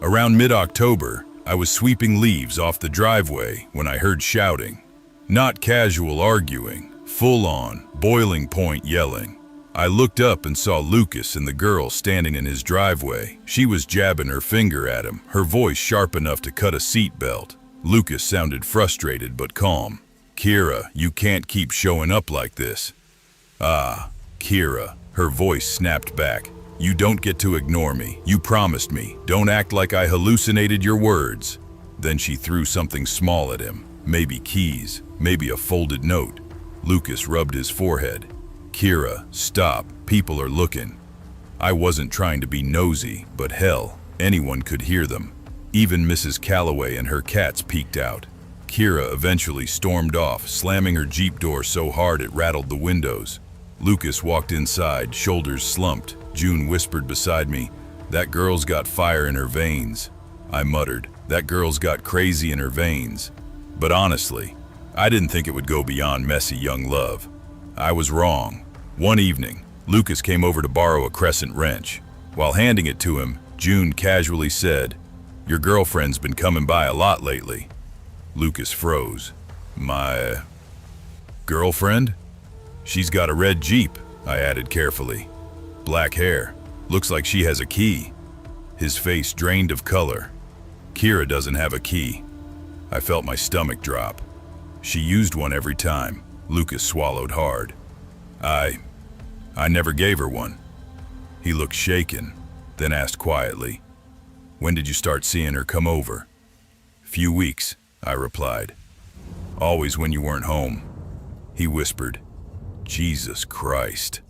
S2: Around mid-October, I was sweeping leaves off the driveway when I heard shouting. Not casual arguing, full-on, boiling point yelling. I looked up and saw Lucas and the girl standing in his driveway. She was jabbing her finger at him, her voice sharp enough to cut a seatbelt. Lucas sounded frustrated but calm. "Kira, you can't keep showing up like this." "Ah, Kira," her voice snapped back. "You don't get to ignore me. You promised me. Don't act like I hallucinated your words." Then she threw something small at him. Maybe keys, maybe a folded note. Lucas rubbed his forehead. "Kira, stop. People are looking." I wasn't trying to be nosy, but hell, anyone could hear them. Even Mrs. Calloway and her cats peeked out. Kira eventually stormed off, slamming her Jeep door so hard it rattled the windows. Lucas walked inside, shoulders slumped. June whispered beside me, "That girl's got fire in her veins." I muttered, "That girl's got crazy in her veins." But honestly, I didn't think it would go beyond messy young love. I was wrong. One evening, Lucas came over to borrow a crescent wrench. While handing it to him, June casually said, "Your girlfriend's been coming by a lot lately." Lucas froze. "My girlfriend?" "She's got a red Jeep," I added carefully. "Black hair. Looks like she has a key." His face drained of color. "Kira doesn't have a key." I felt my stomach drop. "She used one every time." Lucas swallowed hard. I never gave her one." He looked shaken, then asked quietly, "When did you start seeing her come over?" "Few weeks," I replied. "Always when you weren't home." He whispered, "Jesus Christ."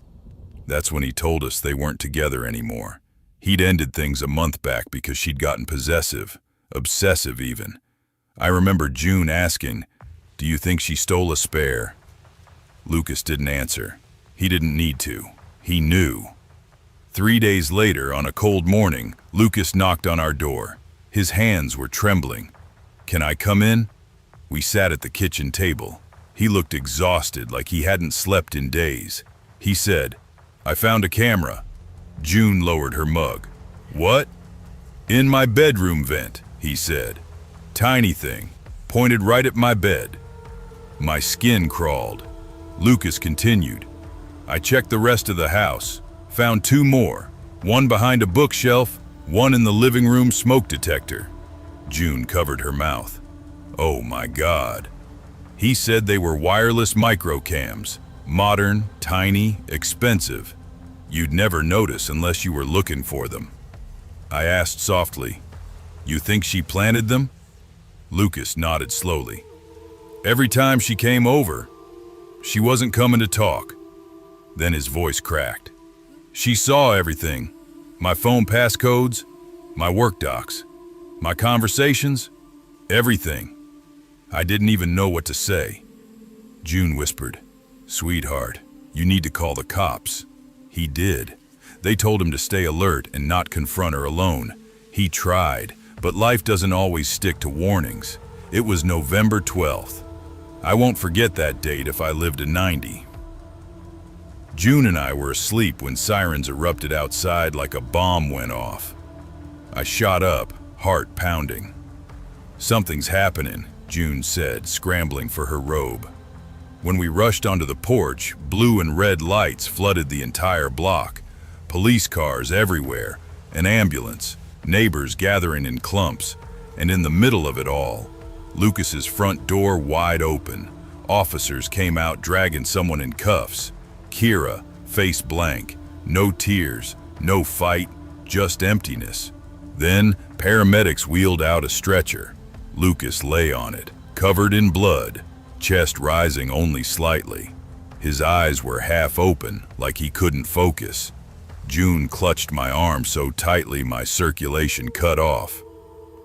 S2: That's when he told us they weren't together anymore. He'd ended things a month back because she'd gotten possessive, obsessive even. I remember June asking, "Do you think she stole a spare?" Lucas didn't answer. He didn't need to. He knew. 3 days later, on a cold morning, Lucas knocked on our door. His hands were trembling. "Can I come in?" We sat at the kitchen table. He looked exhausted, like he hadn't slept in days. He said, "I found a camera." June lowered her mug. "What?" "In my bedroom vent," he said. "Tiny thing, pointed right at my bed." My skin crawled. Lucas continued, "I checked the rest of the house, found 2 more, one behind a bookshelf, one in the living room smoke detector." June covered her mouth. "Oh my God." He said they were wireless microcams, modern, tiny, expensive. You'd never notice unless you were looking for them. I asked softly, "You think she planted them?" Lucas nodded slowly. Every time she came over, she wasn't coming to talk. Then his voice cracked. She saw everything. My phone passcodes, my work docs, my conversations, everything. I didn't even know what to say. June whispered, "Sweetheart, you need to call the cops." He did. They told him to stay alert and not confront her alone. He tried, but life doesn't always stick to warnings. It was November 12th. I won't forget that date if I live to 90. June and I were asleep when sirens erupted outside like a bomb went off. I shot up, heart pounding. "Something's happening," June said, scrambling for her robe. When we rushed onto the porch, blue and red lights flooded the entire block. Police cars everywhere, an ambulance, neighbors gathering in clumps, and in the middle of it all, Lucas's front door wide open. Officers came out dragging someone in cuffs. Kira, face blank, no tears, no fight, just emptiness. Then paramedics wheeled out a stretcher. Lucas lay on it, covered in blood, chest rising only slightly. His eyes were half open, like he couldn't focus. June clutched my arm so tightly my circulation cut off.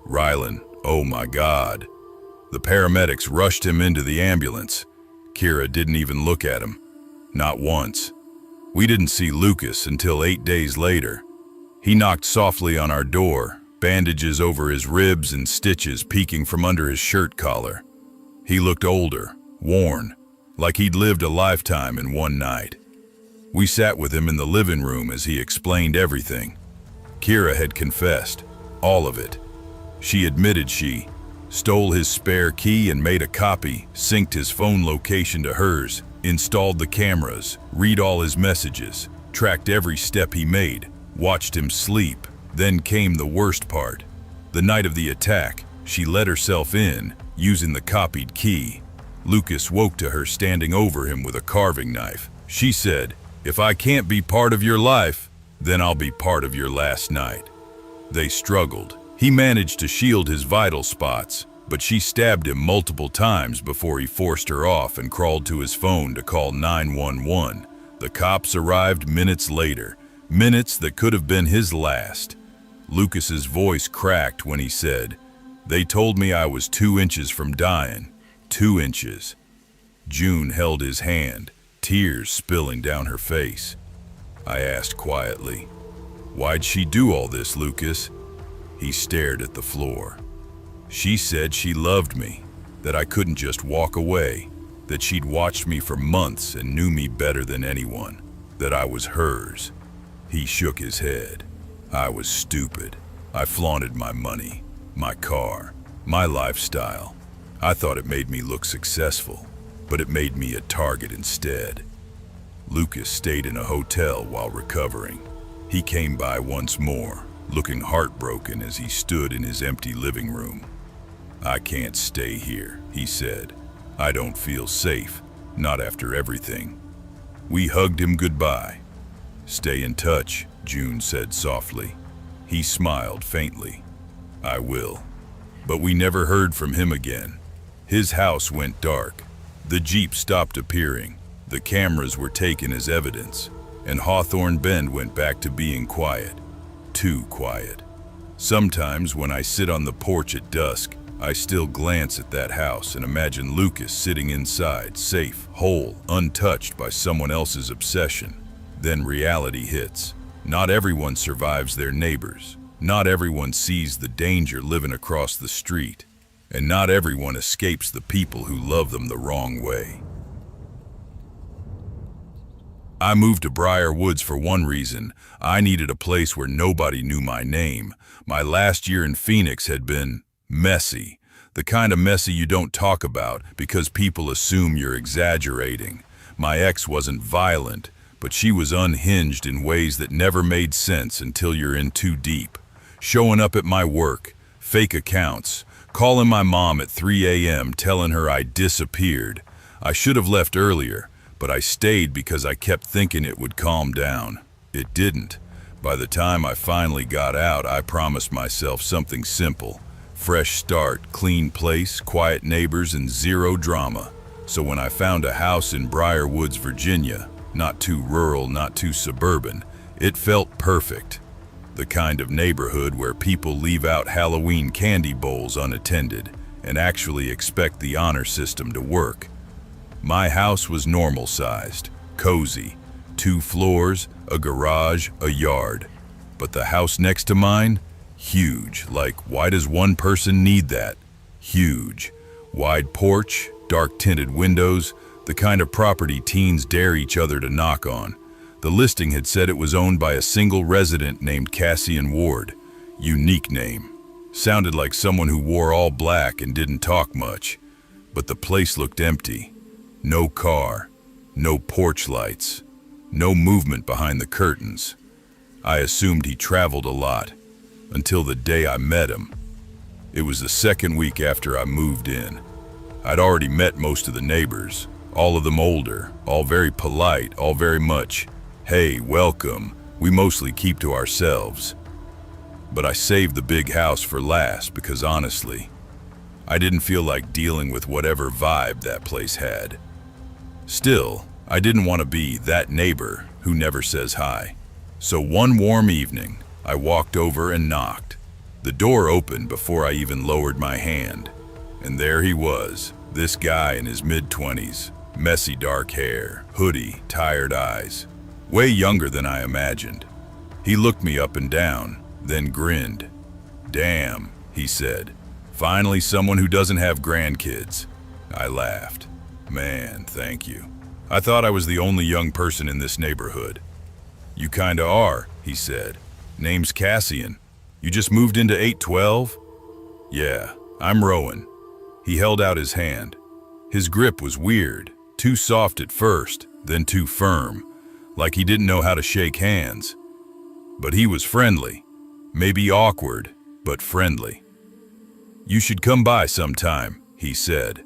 S2: "Rylan, oh my God." The paramedics rushed him into the ambulance. Kira didn't even look at him. Not once. We didn't see Lucas until 8 days later. He knocked softly on our door, bandages over his ribs and stitches peeking from under his shirt collar. He looked older, worn, like he'd lived a lifetime in one night. We sat with him in the living room as he explained everything. Kira had confessed, all of it. She admitted she stole his spare key and made a copy, synced his phone location to hers, installed the cameras, read all his messages, tracked every step he made, watched him sleep. Then came the worst part. The night of the attack, she let herself in, using the copied key. Lucas woke to her standing over him with a carving knife. She said, "If I can't be part of your life, then I'll be part of your last night." They struggled. He managed to shield his vital spots, but she stabbed him multiple times before he forced her off and crawled to his phone to call 911. The cops arrived minutes later, minutes that could have been his last. Lucas's voice cracked when he said, "They told me I was 2 inches from dying. 2 inches." June held his hand, tears spilling down her face. I asked quietly, "Why'd she do all this, Lucas?" He stared at the floor. "She said she loved me, that I couldn't just walk away, that she'd watched me for months and knew me better than anyone, that I was hers." He shook his head. "I was stupid. I flaunted my money, my car, my lifestyle. I thought it made me look successful, but it made me a target instead." Lucas stayed in a hotel while recovering. He came by once more, looking heartbroken as he stood in his empty living room. "I can't stay here," he said. "I don't feel safe, not after everything." We hugged him goodbye. "Stay in touch," June said softly. He smiled faintly. "I will." But we never heard from him again. His house went dark. The Jeep stopped appearing. The cameras were taken as evidence, and Hawthorne Bend went back to being quiet. Too quiet. Sometimes when I sit on the porch at dusk, I still glance at that house and imagine Lucas sitting inside, safe, whole, untouched by someone else's obsession. Then reality hits. Not everyone survives their neighbors. Not everyone sees the danger living across the street. And not everyone escapes the people who love them the wrong way. I moved to Briar Woods for one reason. I needed a place where nobody knew my name. My last year in Phoenix had been messy. The kind of messy you don't talk about because people assume you're exaggerating. My ex wasn't violent, but she was unhinged in ways that never made sense until you're in too deep. Showing up at my work, fake accounts, calling my mom at 3 a.m. telling her I disappeared. I should have left earlier, but I stayed because I kept thinking it would calm down. It didn't. By the time I finally got out, I promised myself something simple: Fresh start, clean place, quiet neighbors, and zero drama. So when I found a house in Briar Woods, Virginia, not too rural, not too suburban, it felt perfect. The kind of neighborhood where people leave out Halloween candy bowls unattended and actually expect the honor system to work. My house was normal-sized, cozy, 2 floors, a garage, a yard. But the house next to mine? Huge. Like, why does one person need that? Huge. Wide porch, dark-tinted windows, the kind of property teens dare each other to knock on. The listing had said it was owned by a single resident named Cassian Ward. Unique name. Sounded like someone who wore all black and didn't talk much. But the place looked empty. No car, no porch lights, no movement behind the curtains. I assumed he traveled a lot, until the day I met him. It was the second week after I moved in. I'd already met most of the neighbors, all of them older, all very polite, all very much, "Hey, welcome," we mostly keep to ourselves. But I saved the big house for last because honestly, I didn't feel like dealing with whatever vibe that place had. Still, I didn't want to be that neighbor who never says hi. So one warm evening, I walked over and knocked. The door opened before I even lowered my hand. And there he was, this guy in his mid-20s, messy dark hair, hoodie, tired eyes. Way younger than I imagined. He looked me up and down, then grinned. "Damn," he said. "Finally someone who doesn't have grandkids." I laughed. "Man, thank you. I thought I was the only young person in this neighborhood." "You kinda are," he said. "Name's Cassian. You just moved into 812? "Yeah, I'm Rowan." He held out his hand. His grip was weird, too soft at first, then too firm, like he didn't know how to shake hands. But he was friendly. Maybe awkward, but friendly. "You should come by sometime," he said.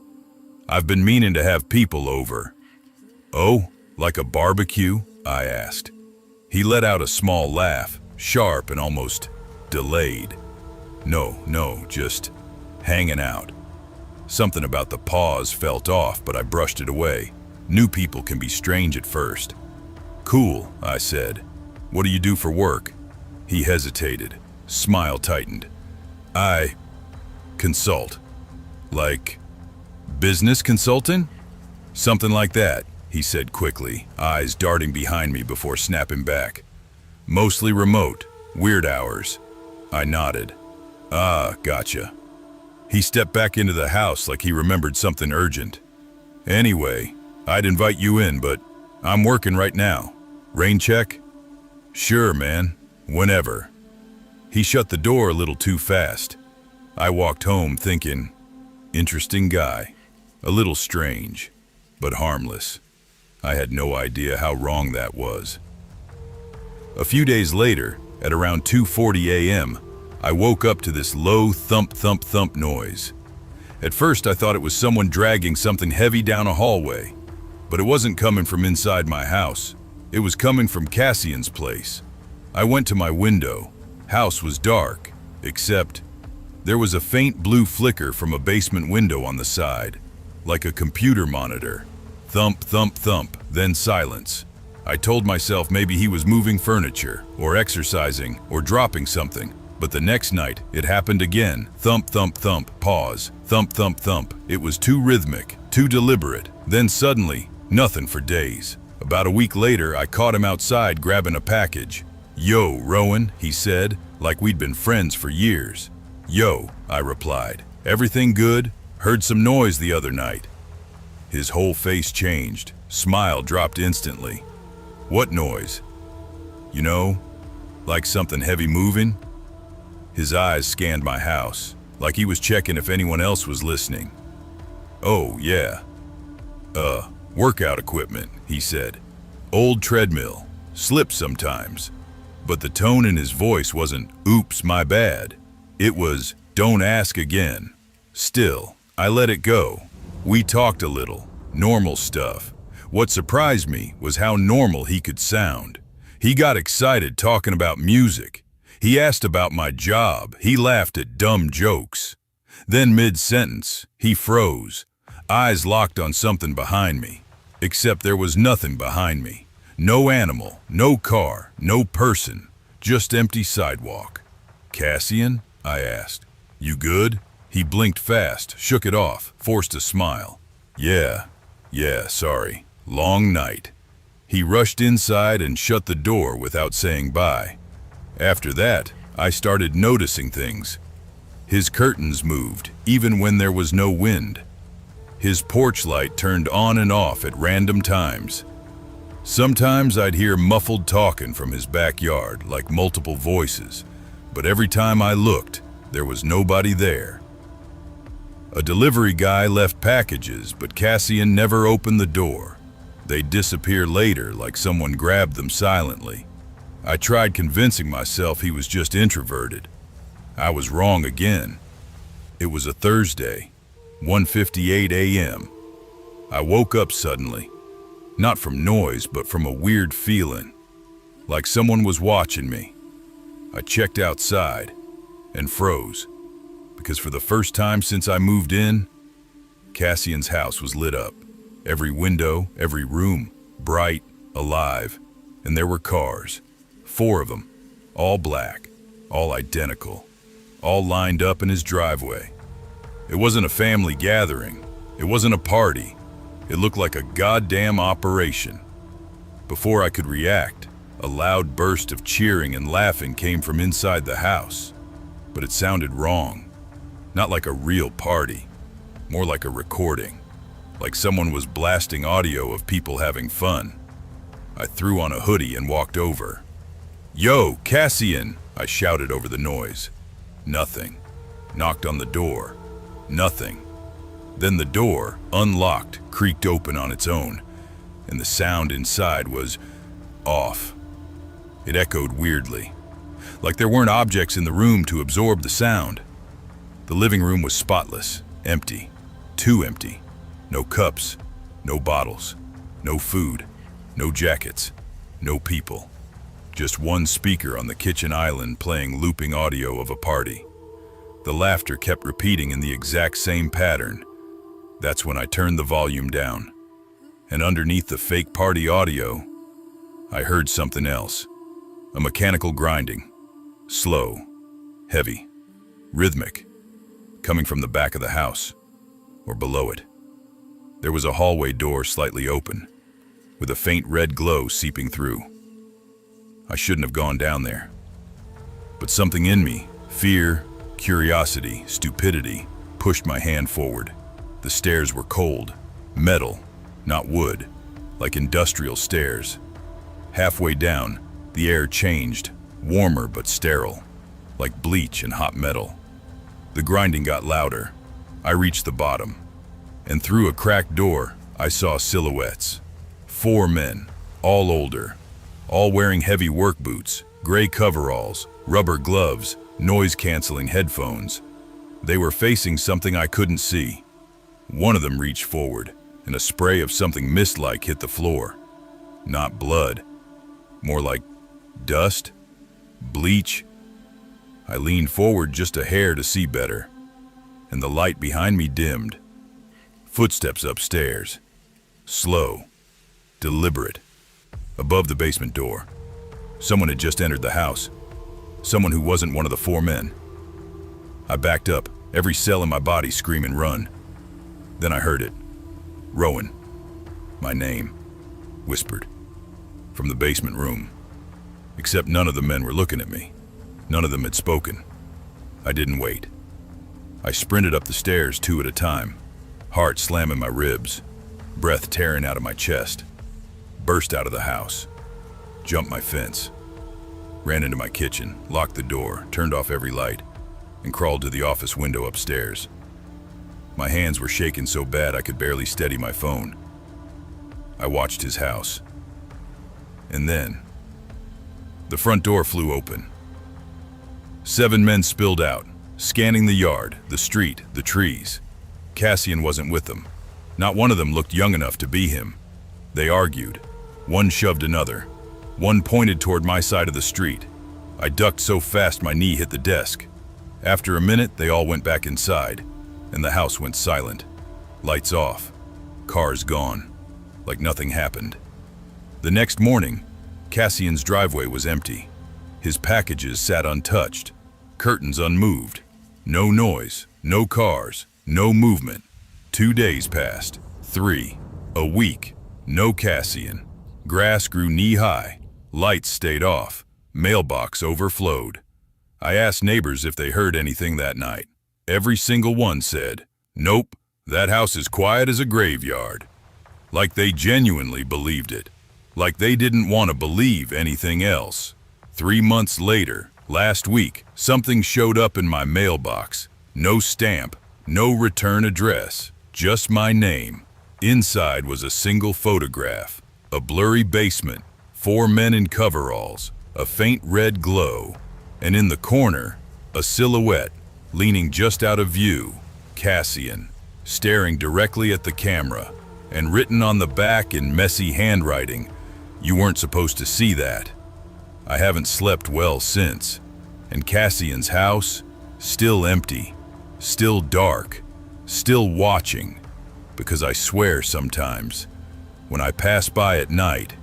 S2: "I've been meaning to have people over." "Oh, like a barbecue?" I asked. He let out a small laugh, sharp and almost delayed. No, just hanging out." Something about the pause felt off, but I brushed it away. New people can be strange at first. "Cool," I said. "What do you do for work?" He hesitated, smile tightened. "I consult." "Like business consulting?" "Something like that," he said quickly, eyes darting behind me before snapping back. "Mostly remote, weird hours." I nodded. "Ah, gotcha." He stepped back into the house like he remembered something urgent. "Anyway, I'd invite you in, but I'm working right now. Rain check?" "Sure, man. Whenever." He shut the door a little too fast. I walked home thinking, interesting guy. A little strange, but harmless. I had no idea how wrong that was. A few days later, at around 2:40 a.m., I woke up to this low thump thump thump noise. At first I thought it was someone dragging something heavy down a hallway, but it wasn't coming from inside my house. It was coming from Cassian's place. I went to my window. House was dark, except there was a faint blue flicker from a basement window on the side, like a computer monitor. Thump, thump, thump, then silence. I told myself maybe he was moving furniture, or exercising, or dropping something. But the next night, it happened again. Thump, thump, thump, pause. Thump, thump, thump. It was too rhythmic, too deliberate. Then suddenly, nothing for days. About a week later, I caught him outside grabbing a package. "Yo, Rowan," he said, like we'd been friends for years. "Yo," I replied. "Everything good? Heard some noise the other night." His whole face changed. Smile dropped instantly. "What noise?" "You know, like something heavy moving?" His eyes scanned my house, like he was checking if anyone else was listening. "Oh, yeah. Workout equipment," he said. "Old treadmill. Slips sometimes." But the tone in his voice wasn't, "Oops, my bad." It was, "Don't ask again." Still, I let it go. We talked a little, normal stuff. What surprised me was how normal he could sound. He got excited talking about music. He asked about my job. He laughed at dumb jokes. Then mid-sentence, he froze, eyes locked on something behind me. Except there was nothing behind me. No animal, no car, no person, just empty sidewalk. "Cassian?" I asked. "You good?" He blinked fast, shook it off, forced a smile. Yeah, sorry. Long night." He rushed inside and shut the door without saying bye. After that, I started noticing things. His curtains moved, even when there was no wind. His porch light turned on and off at random times. Sometimes I'd hear muffled talking from his backyard, like multiple voices, but every time I looked, there was nobody there. A delivery guy left packages, but Cassian never opened the door. They'd disappear later, like someone grabbed them silently. I tried convincing myself he was just introverted. I was wrong again. It was a Thursday, 1:58 a.m. I woke up suddenly, not from noise, but from a weird feeling, like someone was watching me. I checked outside and froze, because for the first time since I moved in, Cassian's house was lit up. Every window, every room, bright, alive, and there were cars, 4 of them, all black, all identical, all lined up in his driveway. It wasn't a family gathering, it wasn't a party, it looked like a goddamn operation. Before I could react, a loud burst of cheering and laughing came from inside the house, but it sounded wrong. Not like a real party, more like a recording, like someone was blasting audio of people having fun. I threw on a hoodie and walked over. "Yo, Cassian!" I shouted over the noise. Nothing. Knocked on the door. Nothing. Then the door, unlocked, creaked open on its own, and the sound inside was off. It echoed weirdly, like there weren't objects in the room to absorb the sound. The living room was spotless, empty, too empty. No cups, no bottles, no food, no jackets, no people. Just one speaker on the kitchen island playing looping audio of a party. The laughter kept repeating in the exact same pattern. That's when I turned the volume down. And underneath the fake party audio, I heard something else. A mechanical grinding. Slow, heavy, rhythmic, coming from the back of the house, or below it. There was a hallway door slightly open, with a faint red glow seeping through. I shouldn't have gone down there. But something in me, fear, curiosity, stupidity, pushed my hand forward. The stairs were cold, metal, not wood, like industrial stairs. Halfway down, the air changed, warmer but sterile, like bleach and hot metal. The grinding got louder. I reached the bottom, and through a cracked door, I saw silhouettes. 4 men, all older, all wearing heavy work boots, gray coveralls, rubber gloves, noise-canceling headphones. They were facing something I couldn't see. One of them reached forward, and a spray of something mist-like hit the floor. Not blood, more like dust, bleach. I leaned forward just a hair to see better, and the light behind me dimmed. Footsteps upstairs, slow, deliberate, above the basement door. Someone had just entered the house, someone who wasn't one of the 4 men. I backed up, every cell in my body screaming run. Then I heard it. Rowan. My name. Whispered. From the basement room. Except none of the men were looking at me. None of them had spoken. I didn't wait. I sprinted up the stairs 2 at a time, heart slamming my ribs, breath tearing out of my chest. Burst out of the house. Jumped my fence. Ran into my kitchen, locked the door, turned off every light, and crawled to the office window upstairs. My hands were shaking so bad I could barely steady my phone. I watched his house. And then, the front door flew open. 7 men spilled out, scanning the yard, the street, the trees. Cassian wasn't with them. Not one of them looked young enough to be him. They argued. One shoved another. One pointed toward my side of the street. I ducked so fast my knee hit the desk. After a minute, they all went back inside. and the house went silent. Lights off, cars gone, like nothing happened. The next morning, Cassian's driveway was empty. His packages sat untouched, curtains unmoved. No noise, no cars, no movement. 2 days passed, 3, a week, no Cassian. Grass grew knee-high, lights stayed off, mailbox overflowed. I asked neighbors if they heard anything that night. Every single one said, "Nope, that house is quiet as a graveyard." Like they genuinely believed it. Like they didn't want to believe anything else. 3 months later, last week, something showed up in my mailbox. No stamp, no return address, just my name. Inside was a single photograph, a blurry basement, 4 men in coveralls, a faint red glow, and in the corner, a silhouette, leaning just out of view, Cassian, staring directly at the camera, and written on the back in messy handwriting, "You weren't supposed to see that." I haven't slept well since, and Cassian's house, still empty, still dark, still watching, because I swear sometimes, when I pass by at night,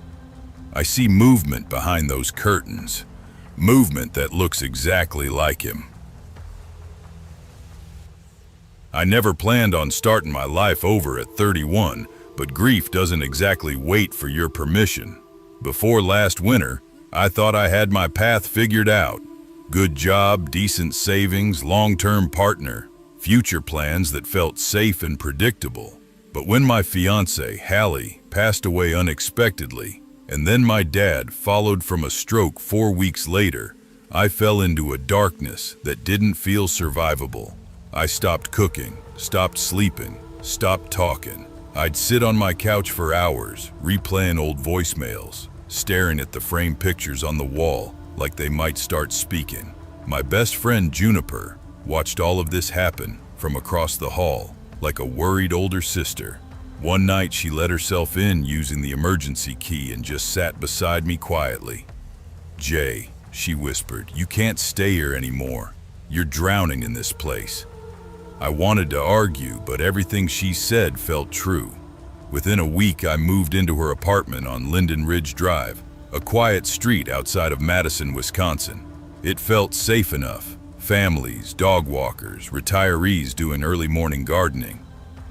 S2: I see movement behind those curtains, movement that looks exactly like him. I never planned on starting my life over at 31, but grief doesn't exactly wait for your permission. Before last winter, I thought I had my path figured out. Good job, decent savings, long-term partner, future plans that felt safe and predictable. But when my fiancée, Hallie, passed away unexpectedly, and then my dad followed from a stroke 4 weeks later, I fell into a darkness that didn't feel survivable. I stopped cooking, stopped sleeping, stopped talking. I'd sit on my couch for hours, replaying old voicemails, staring at the framed pictures on the wall like they might start speaking. My best friend Juniper watched all of this happen from across the hall, like a worried older sister. One night she let herself in using the emergency key and just sat beside me quietly. "Jay," she whispered, "you can't stay here anymore. You're drowning in this place." I wanted to argue, but everything she said felt true. Within a week, I moved into her apartment on Linden Ridge Drive, a quiet street outside of Madison, Wisconsin. It felt safe enough. Families, dog walkers, retirees doing early morning gardening.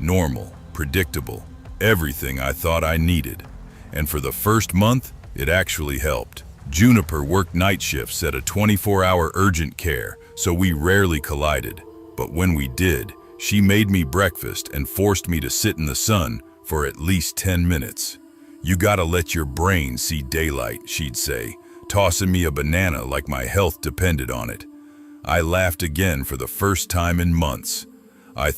S2: Normal, predictable, everything I thought I needed. And for the first month, it actually helped. Juniper worked night shifts at a 24-hour urgent care, so we rarely collided. But when we did, she made me breakfast and forced me to sit in the sun for at least 10 minutes. "You gotta let your brain see daylight," she'd say, tossing me a banana like my health depended on it. I laughed again for the first time in months. I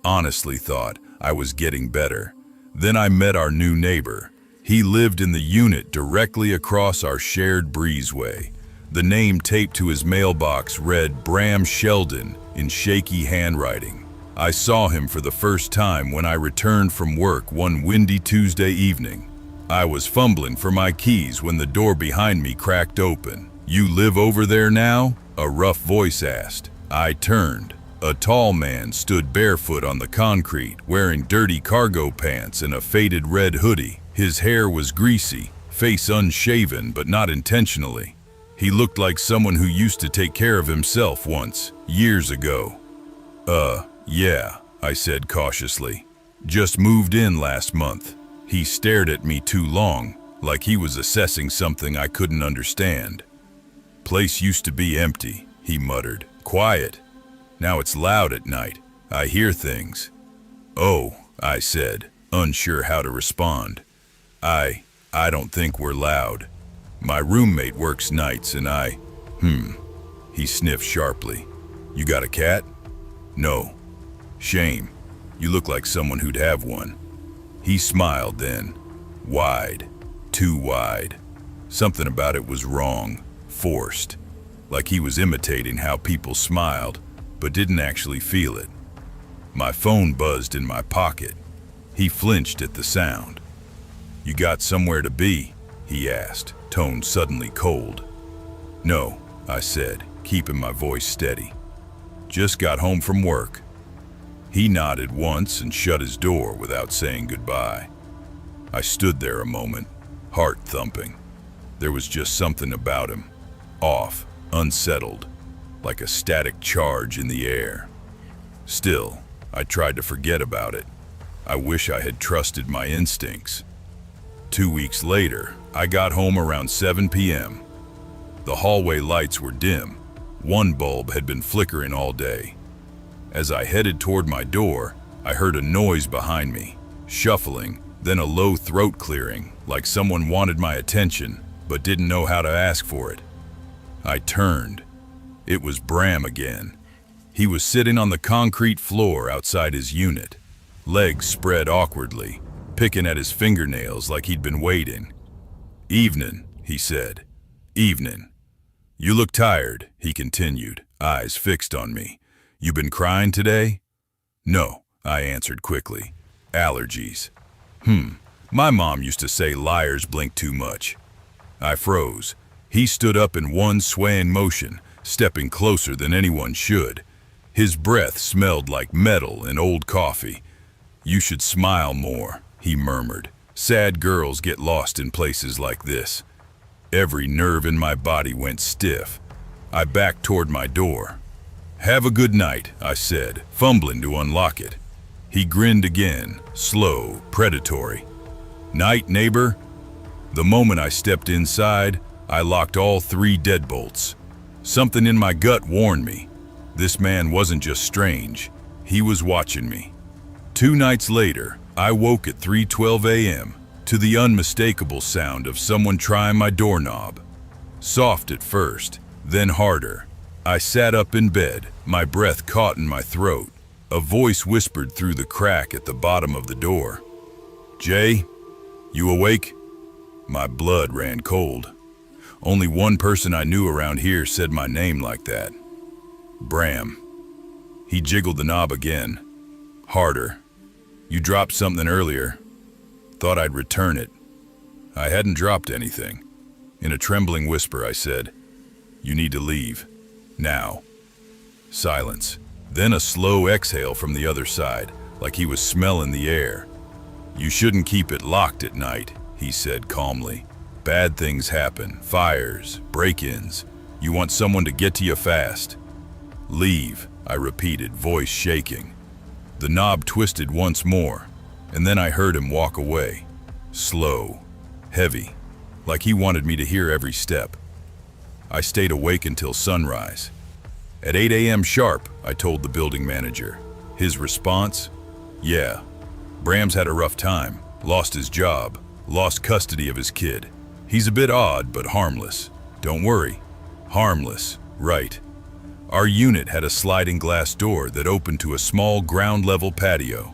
S2: honestly thought, I was getting better. Then I met our new neighbor. He lived in the unit directly across our shared breezeway. The name taped to his mailbox read Bram Sheldon in shaky handwriting. I saw him for the first time when I returned from work one windy Tuesday evening. I was fumbling for my keys when the door behind me cracked open. "You live over there now?" a rough voice asked. I turned. A tall man stood barefoot on the concrete, wearing dirty cargo pants and a faded red hoodie. His hair was greasy, face unshaven but not intentionally. He looked like someone who used to take care of himself once, years ago. Yeah, I said cautiously. "Just moved in last month." He stared at me too long, like he was assessing something I couldn't understand. "Place used to be empty," he muttered. "Quiet. Now it's loud at night. I hear things." "Oh," I said, unsure how to respond. I don't think we're loud. My roommate works nights and He sniffed sharply. "You got a cat?" "No." "Shame. You look like someone who'd have one." He smiled then. Wide. Too wide. Something about it was wrong, forced. Like he was imitating how people smiled, but didn't actually feel it. My phone buzzed in my pocket. He flinched at the sound. "You got somewhere to be?" he asked, tone suddenly cold. "No," I said, keeping my voice steady. "Just got home from work." He nodded once and shut his door without saying goodbye. I stood there a moment, heart thumping. There was just something about him, off, unsettled, like a static charge in the air. Still, I tried to forget about it. I wish I had trusted my instincts. 2 weeks later, I got home around 7 p.m. The hallway lights were dim. One bulb had been flickering all day. As I headed toward my door, I heard a noise behind me, shuffling, then a low throat clearing, like someone wanted my attention, but didn't know how to ask for it. I turned. It was Bram again. He was sitting on the concrete floor outside his unit, legs spread awkwardly, picking at his fingernails like he'd been waiting. "Evening," he said. "Evening." "You look tired," he continued, eyes fixed on me. "You been crying today?" "No," I answered quickly. "Allergies." My mom used to say liars blink too much." I froze. He stood up in one swaying motion, stepping closer than anyone should. His breath smelled like metal and old coffee. "You should smile more," he murmured. "Sad girls get lost in places like this." Every nerve in my body went stiff. I backed toward my door. "Have a good night," I said, fumbling to unlock it. He grinned again, slow, predatory. "Night, neighbor." The moment I stepped inside, I locked all 3 deadbolts. Something in my gut warned me. This man wasn't just strange, he was watching me. 2 nights later, I woke at 3:12 a.m. to the unmistakable sound of someone trying my doorknob. Soft at first, then harder. I sat up in bed, my breath caught in my throat. A voice whispered through the crack at the bottom of the door. "Jay, you awake?" My blood ran cold. Only one person I knew around here said my name like that. Bram. He jiggled the knob again. Harder. "You dropped something earlier. Thought I'd return it." I hadn't dropped anything. In a trembling whisper, I said, "You need to leave. Now." Silence. Then a slow exhale from the other side, like he was smelling the air. "You shouldn't keep it locked at night," he said calmly. "Bad things happen, fires, break-ins. You want someone to get to you fast." "Leave," I repeated, voice shaking. The knob twisted once more, and then I heard him walk away. Slow, heavy, like he wanted me to hear every step. I stayed awake until sunrise. At 8 a.m. sharp, I told the building manager. His response? "Yeah, Bram's had a rough time, lost his job, lost custody of his kid. He's a bit odd, but harmless. Don't worry." Harmless, right. Our unit had a sliding glass door that opened to a small ground-level patio.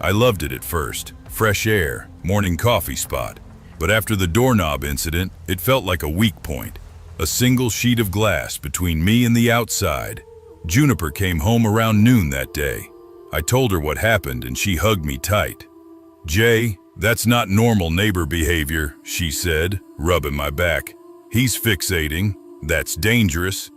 S2: I loved it at first, fresh air, morning coffee spot. But after the doorknob incident, it felt like a weak point. A single sheet of glass between me and the outside. Juniper came home around noon that day. I told her what happened and she hugged me tight. "Jay, that's not normal neighbor behavior," she said, rubbing my back. "He's fixating. That's dangerous."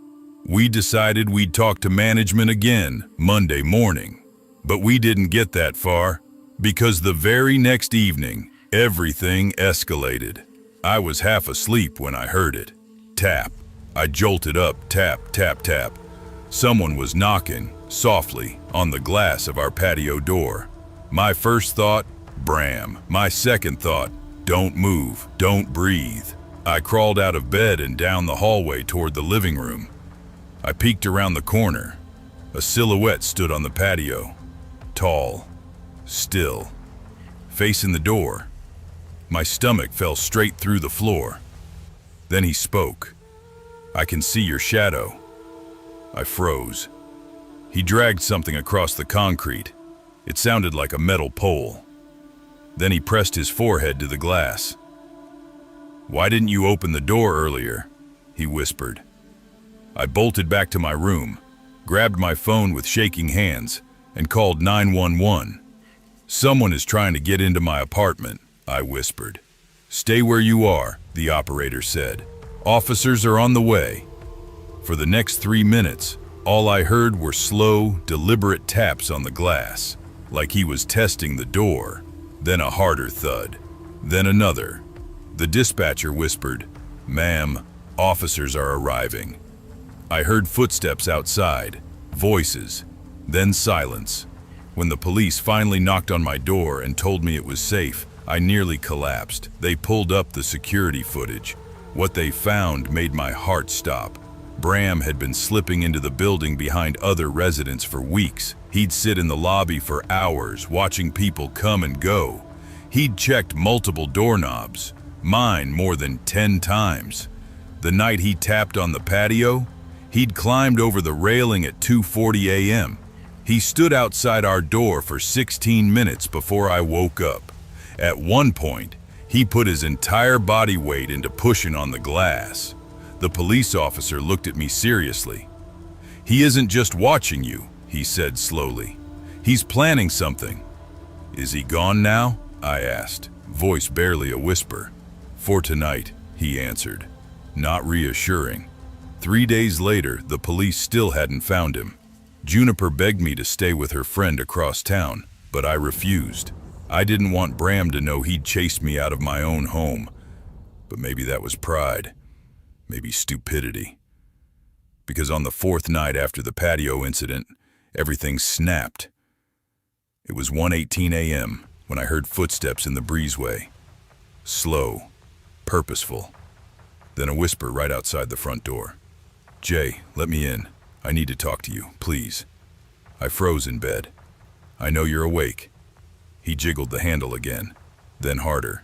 S2: We decided we'd talk to management again Monday morning. But we didn't get that far, because the very next evening, everything escalated. I was half asleep when I heard it. Tap. I jolted up, tap, tap, tap. Someone was knocking, softly, on the glass of our patio door. My first thought, Bram. My second thought, don't move, don't breathe. I crawled out of bed and down the hallway toward the living room. I peeked around the corner. A silhouette stood on the patio. Tall, still, facing the door. My stomach fell straight through the floor. Then he spoke. "I can see your shadow." I froze. He dragged something across the concrete. It sounded like a metal pole. Then he pressed his forehead to the glass. "Why didn't you open the door earlier?" he whispered. I bolted back to my room, grabbed my phone with shaking hands, and called 911. "Someone is trying to get into my apartment," I whispered. "Stay where you are," the operator said. "Officers are on the way." For the next 3 minutes, All I heard were slow, deliberate taps on the glass, like he was testing the door, then a harder thud, then another. The dispatcher whispered, "Ma'am, officers are arriving." I heard footsteps outside, voices, then silence. When the police finally knocked on my door and told me it was safe, I nearly collapsed. They pulled up the security footage. What they found made my heart stop. Bram had been slipping into the building behind other residents for weeks. He'd sit in the lobby for hours, watching people come and go. He'd checked multiple doorknobs, mine more than 10 times. The night he tapped on the patio, he'd climbed over the railing at 2:40 a.m. He stood outside our door for 16 minutes before I woke up. At one point, he put his entire body weight into pushing on the glass. The police officer looked at me seriously. "He isn't just watching you," he said slowly. "He's planning something." "Is he gone now?" I asked, voice barely a whisper. "For tonight," he answered, not reassuring. 3 days later, the police still hadn't found him. Juniper begged me to stay with her friend across town, but I refused. I didn't want Bram to know he'd chased me out of my own home. But maybe that was pride. Maybe stupidity. Because on the 4th night after the patio incident, everything snapped. It was 1:18 a.m. when I heard footsteps in the breezeway. Slow, purposeful. Then a whisper right outside the front door. "Jay, let me in. I need to talk to you, please." I froze in bed. "I know you're awake." He jiggled the handle again, then harder.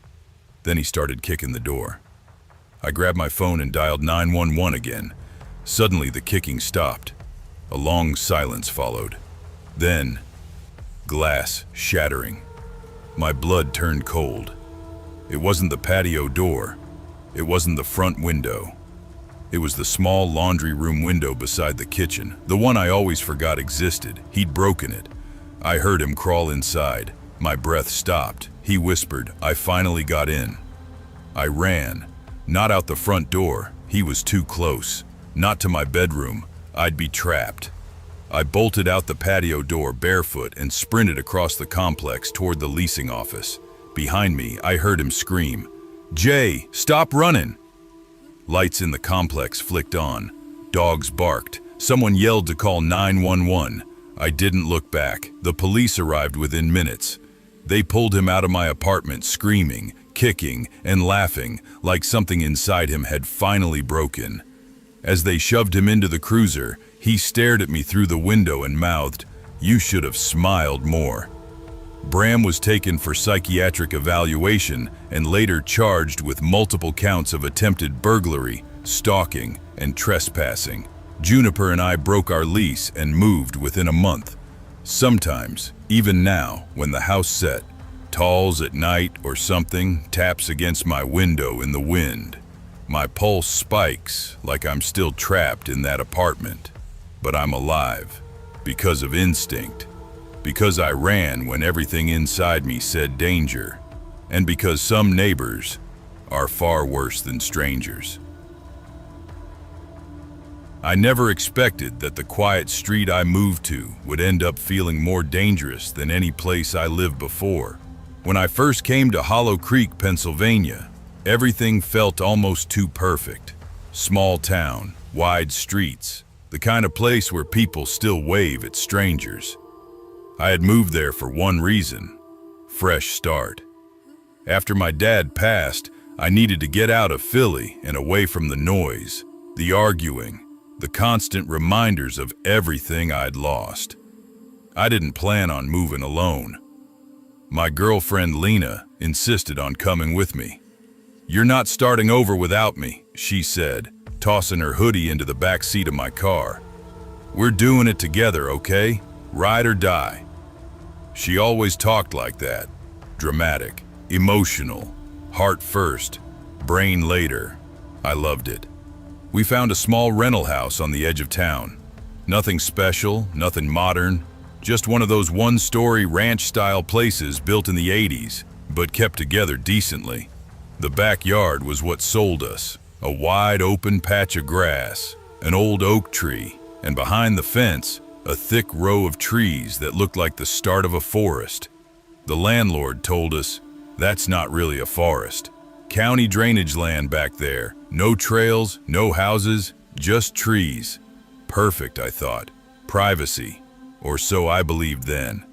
S2: Then he started kicking the door. I grabbed my phone and dialed 911 again. Suddenly the kicking stopped. A long silence followed. Then, glass shattering. My blood turned cold. It wasn't the patio door. It wasn't the front window. It was the small laundry room window beside the kitchen, the one I always forgot existed. He'd broken it. I heard him crawl inside. My breath stopped. He whispered, "I finally got in." I ran. Not out the front door. He was too close. Not to my bedroom. I'd be trapped. I bolted out the patio door barefoot and sprinted across the complex toward the leasing office. Behind me, I heard him scream, "Jay, stop running!" Lights in the complex flicked on. Dogs barked. Someone yelled to call 911. I didn't look back. The police arrived within minutes. They pulled him out of my apartment screaming, kicking, and laughing like something inside him had finally broken. As they shoved him into the cruiser, he stared at me through the window and mouthed, "You should have smiled more." Bram was taken for psychiatric evaluation and later charged with multiple counts of attempted burglary, stalking, and trespassing. Juniper and I broke our lease and moved within a month. Sometimes, even now, when the house set, talls at night or something taps against my window in the wind, my pulse spikes like I'm still trapped in that apartment. But I'm alive, because of instinct, because I ran when everything inside me said danger, and because some neighbors are far worse than strangers. I never expected that the quiet street I moved to would end up feeling more dangerous than any place I lived before. When I first came to Hollow Creek, Pennsylvania, everything felt almost too perfect. Small town, wide streets, the kind of place where people still wave at strangers. I had moved there for one reason: fresh start. After my dad passed, I needed to get out of Philly and away from the noise, the arguing, the constant reminders of everything I'd lost. I didn't plan on moving alone. My girlfriend Lena insisted on coming with me. "You're not starting over without me," she said, tossing her hoodie into the back seat of my car. "We're doing it together, okay? Ride or die." She always talked like that. Dramatic, emotional, heart first, brain later. I loved it. We found a small rental house on the edge of town. Nothing special, nothing modern, just one of those one-story ranch-style places built in the 80s, but kept together decently. The backyard was what sold us. A wide open patch of grass, an old oak tree, and behind the fence, a thick row of trees that looked like the start of a forest. The landlord told us, "That's not really a forest. County drainage land back there. No trails, no houses, just trees." Perfect, I thought. Privacy. Or so I believed then.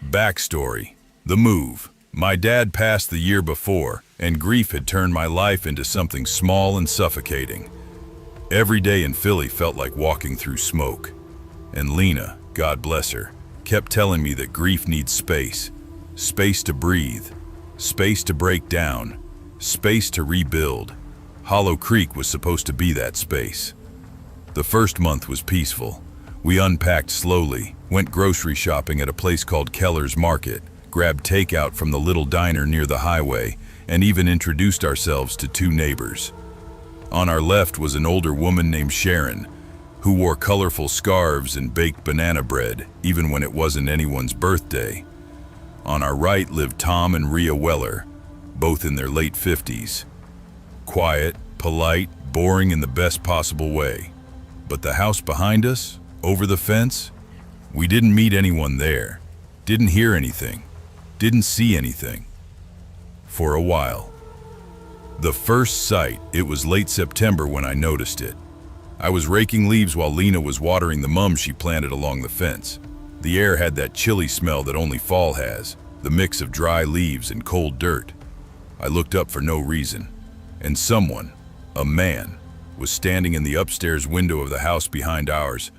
S2: Backstory. The move. My dad passed the year before, and grief had turned my life into something small and suffocating. Every day in Philly felt like walking through smoke. And Lena, God bless her, kept telling me that grief needs space. Space to breathe. Space to break down. Space to rebuild. Hollow Creek was supposed to be that space. The first month was peaceful. We unpacked slowly, went grocery shopping at a place called Keller's Market, grabbed takeout from the little diner near the highway, and even introduced ourselves to two neighbors. On our left was an older woman named Sharon, who wore colorful scarves and baked banana bread, even when it wasn't anyone's birthday. On our right lived Tom and Rhea Weller, both in their late 50s. Quiet, polite, boring in the best possible way. But the house behind us, over the fence, we didn't meet anyone there, didn't hear anything, didn't see anything. For a while. The first sight, it was late September when I noticed it. I was raking leaves while Lena was watering the mums she planted along the fence. The air had that chilly smell that only fall has, the mix of dry leaves and cold dirt. I looked up for no reason, and someone, a man, was standing in the upstairs window of the house behind ours.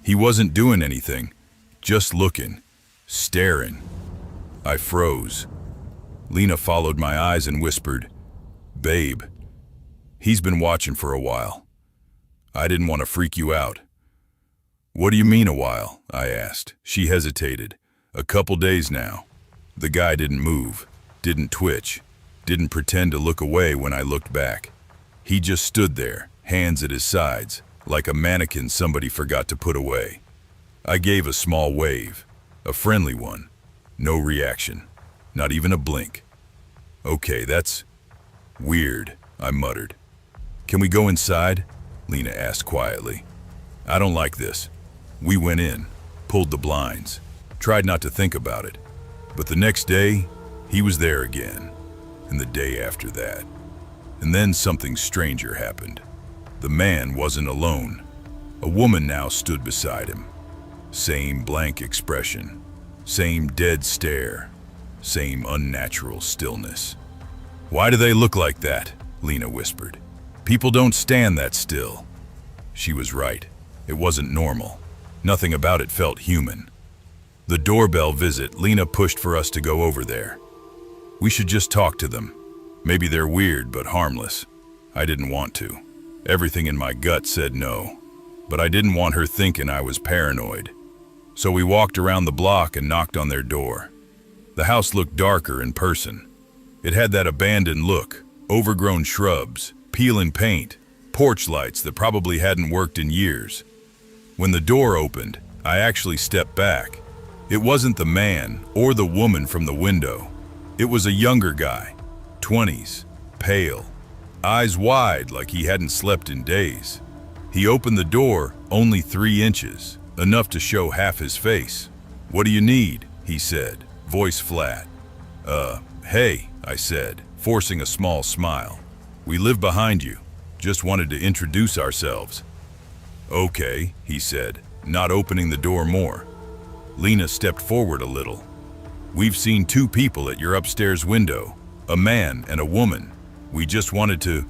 S2: He wasn't doing anything, just looking, staring. I froze. Lena followed my eyes and whispered, "Babe, he's been watching for a while." I didn't want to freak you out. "What do you mean a while?" I asked. She hesitated. "A couple days now." The guy didn't move, didn't twitch, didn't pretend to look away when I looked back. He just stood there, hands at his sides, like a mannequin somebody forgot to put away. I gave a small wave, a friendly one. No reaction, not even a blink. "Okay, that's weird," I muttered. "Can we go inside?" Lena asked quietly. "I don't like this." We went in, pulled the blinds, tried not to think about it. But the next day, he was there again, and the day after that. And then something stranger happened. The man wasn't alone. A woman now stood beside him. Same blank expression, same dead stare, same unnatural stillness. "Why do they look like that?" Lena whispered. "People don't stand that still." She was right. It wasn't normal. Nothing about it felt human. The doorbell visit, Lena pushed for us to go over there. We should just talk to them. Maybe they're weird, but harmless. I didn't want to. Everything in my gut said no. But I didn't want her thinking I was paranoid. So we walked around the block and knocked on their door. The house looked darker in person. It had that abandoned look, overgrown shrubs, peeling paint, porch lights that probably hadn't worked in years. When the door opened, I actually stepped back. It wasn't the man or the woman from the window. It was a younger guy, 20s, pale, eyes wide like he hadn't slept in days. He opened the door only 3 inches, enough to show half his face. "What do you need?" he said, voice flat. Hey, I said, forcing a small smile. "We live behind you. Just wanted to introduce ourselves." "Okay," he said, not opening the door more. Lena stepped forward a little. "We've seen 2 people at your upstairs window, a man and a woman. We just wanted to—"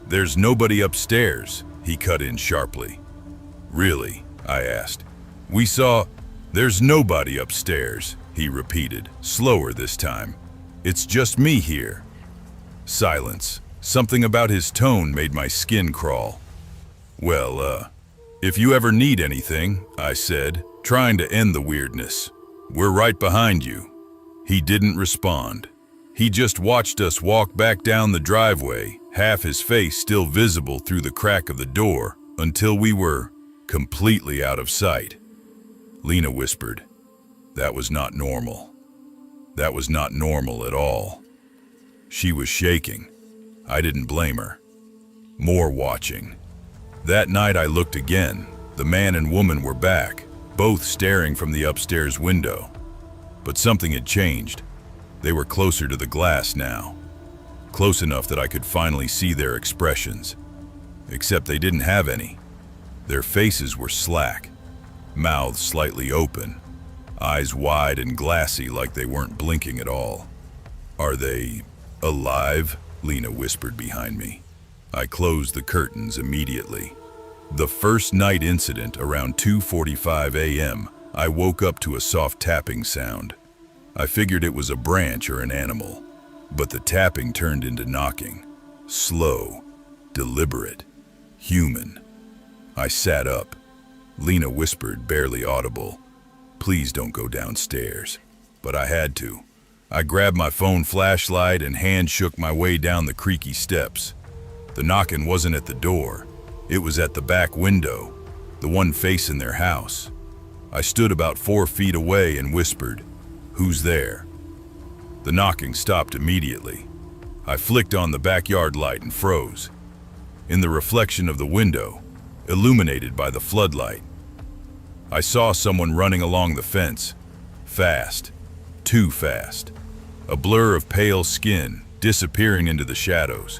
S2: "There's nobody upstairs," he cut in sharply. "Really?" I asked. "We saw—" "There's nobody upstairs," he repeated, slower this time. "It's just me here." Silence. Something about his tone made my skin crawl. "Well, if you ever need anything," I said, trying to end the weirdness, "we're right behind you." He didn't respond. He just watched us walk back down the driveway, half his face still visible through the crack of the door, until we were completely out of sight. Lena whispered, "That was not normal. That was not normal at all." She was shaking. I didn't blame her. More watching. That night I looked again, The man and woman were back, both staring from the upstairs window. But something had changed. They were closer to the glass now. Close enough that I could finally see their expressions. Except they didn't have any. Their faces were slack, mouths slightly open, eyes wide and glassy like they weren't blinking at all. "Are they alive?" Lena whispered behind me. I closed the curtains immediately. The first night incident around 2:45 a.m., I woke up to a soft tapping sound. I figured it was a branch or an animal, but the tapping turned into knocking. Slow, deliberate, human. I sat up. Lena whispered, barely audible, "Please don't go downstairs." But I had to. I grabbed my phone flashlight and hand shook my way down the creaky steps. The knocking wasn't at the door. It was at the back window, the one facing their house. I stood about 4 feet away and whispered, "Who's there?" The knocking stopped immediately. I flicked on the backyard light and froze. In the reflection of the window, illuminated by the floodlight, I saw someone running along the fence. Fast. Too fast. A blur of pale skin, disappearing into the shadows.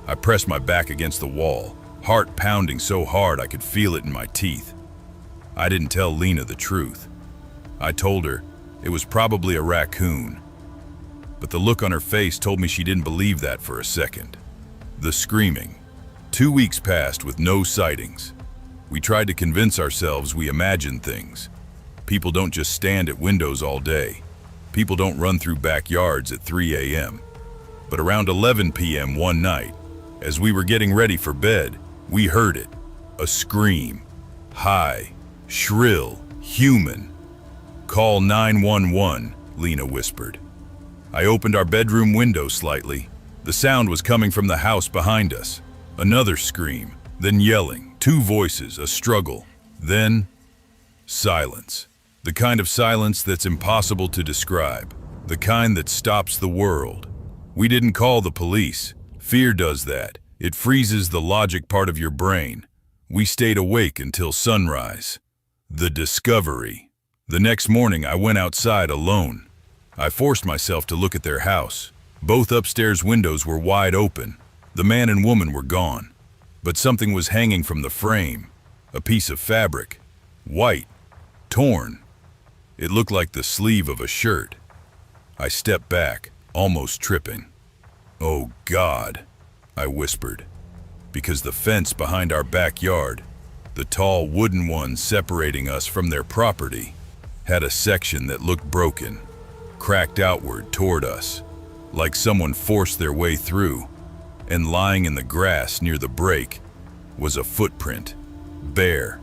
S2: I pressed my back against the wall, heart pounding so hard I could feel it in my teeth. I didn't tell Lena the truth. I told her it was probably a raccoon. But the look on her face told me she didn't believe that for a second. The screaming. 2 weeks passed with no sightings. We tried to convince ourselves we imagined things. People don't just stand at windows all day. People don't run through backyards at 3 a.m. But around 11 p.m. one night, as we were getting ready for bed, we heard it. A scream. High, shrill, human. "Call 911, Lena whispered. I opened our bedroom window slightly. The sound was coming from the house behind us. Another scream, then yelling, 2 voices, a struggle. Then, silence. The kind of silence that's impossible to describe. The kind that stops the world. We didn't call the police. Fear does that. It freezes the logic part of your brain. We stayed awake until sunrise. The discovery. The next morning I went outside alone. I forced myself to look at their house. Both upstairs windows were wide open. The man and woman were gone. But something was hanging from the frame. A piece of fabric. White. Torn. It looked like the sleeve of a shirt. I stepped back, almost tripping. "Oh God," I whispered, because the fence behind our backyard, the tall wooden one separating us from their property, had a section that looked broken, cracked outward toward us, like someone forced their way through, and lying in the grass near the break was a footprint, bare,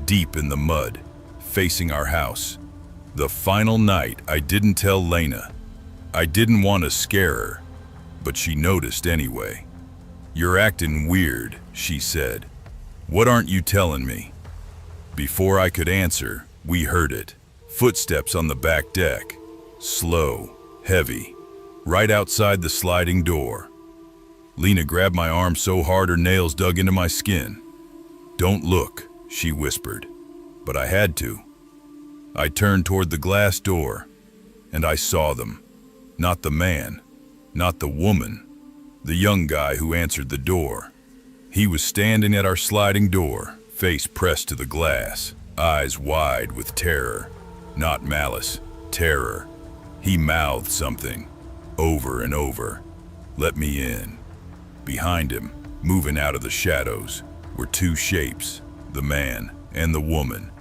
S2: deep in the mud, facing our house. The final night I didn't tell Lena. I didn't want to scare her, but she noticed anyway. "You're acting weird," she said. "What aren't you telling me?" Before I could answer, we heard it. Footsteps on the back deck. Slow, heavy, right outside the sliding door. Lena grabbed my arm so hard her nails dug into my skin. "Don't look," she whispered, but I had to. I turned toward the glass door, and I saw them. Not the man, not the woman, the young guy who answered the door. He was standing at our sliding door, face pressed to the glass, eyes wide with terror. Not malice, terror. He mouthed something, over and over. "Let me in." Behind him, moving out of the shadows, were 2 shapes, the man and the woman.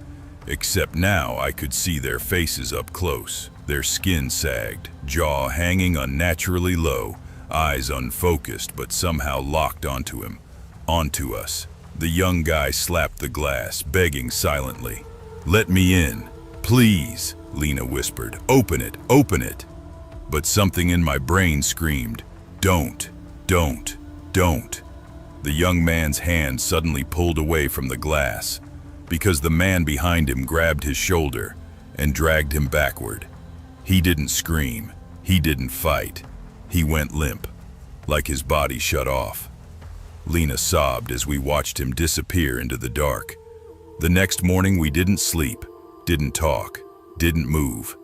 S2: Except now I could see their faces up close. Their skin sagged, jaw hanging unnaturally low, eyes unfocused but somehow locked onto him, onto us. The young guy slapped the glass, begging silently. "Let me in, please," Lena whispered. "Open it, open it." But something in my brain screamed, "Don't, don't, don't." The young man's hand suddenly pulled away from the glass, because the man behind him grabbed his shoulder and dragged him backward. He didn't scream. He didn't fight. He went limp, like his body shut off. Lena sobbed as we watched him disappear into the dark. The next morning we didn't sleep, didn't talk, didn't move.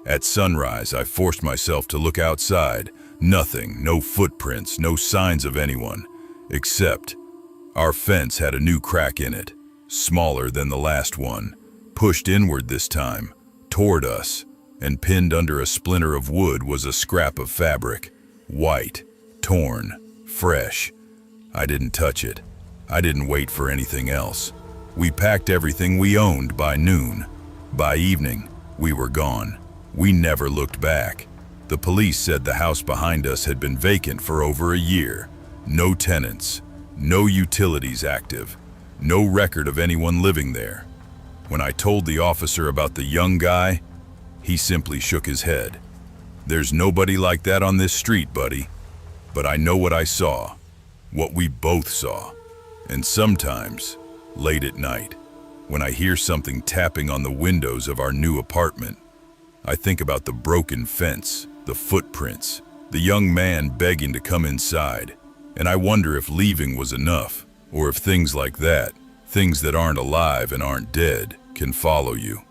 S2: At sunrise, I forced myself to look outside. Nothing, no footprints, no signs of anyone, except our fence had a new crack in it, smaller than the last one, pushed inward this time, toward us, and pinned under a splinter of wood was a scrap of fabric, white, torn, fresh. I didn't touch it. I didn't wait for anything else. We packed everything we owned by noon. By evening, we were gone. We never looked back. The police said the house behind us had been vacant for over a year. No tenants, no utilities active, no record of anyone living there. When I told the officer about the young guy, he simply shook his head. There's nobody like that on this street, buddy. But I know what I saw, what we both saw. And sometimes, late at night, when I hear something tapping on the windows of our new apartment, I think about the broken fence, the footprints, the young man begging to come inside, and I wonder if leaving was enough, or if things like that, things that aren't alive and aren't dead, can follow you.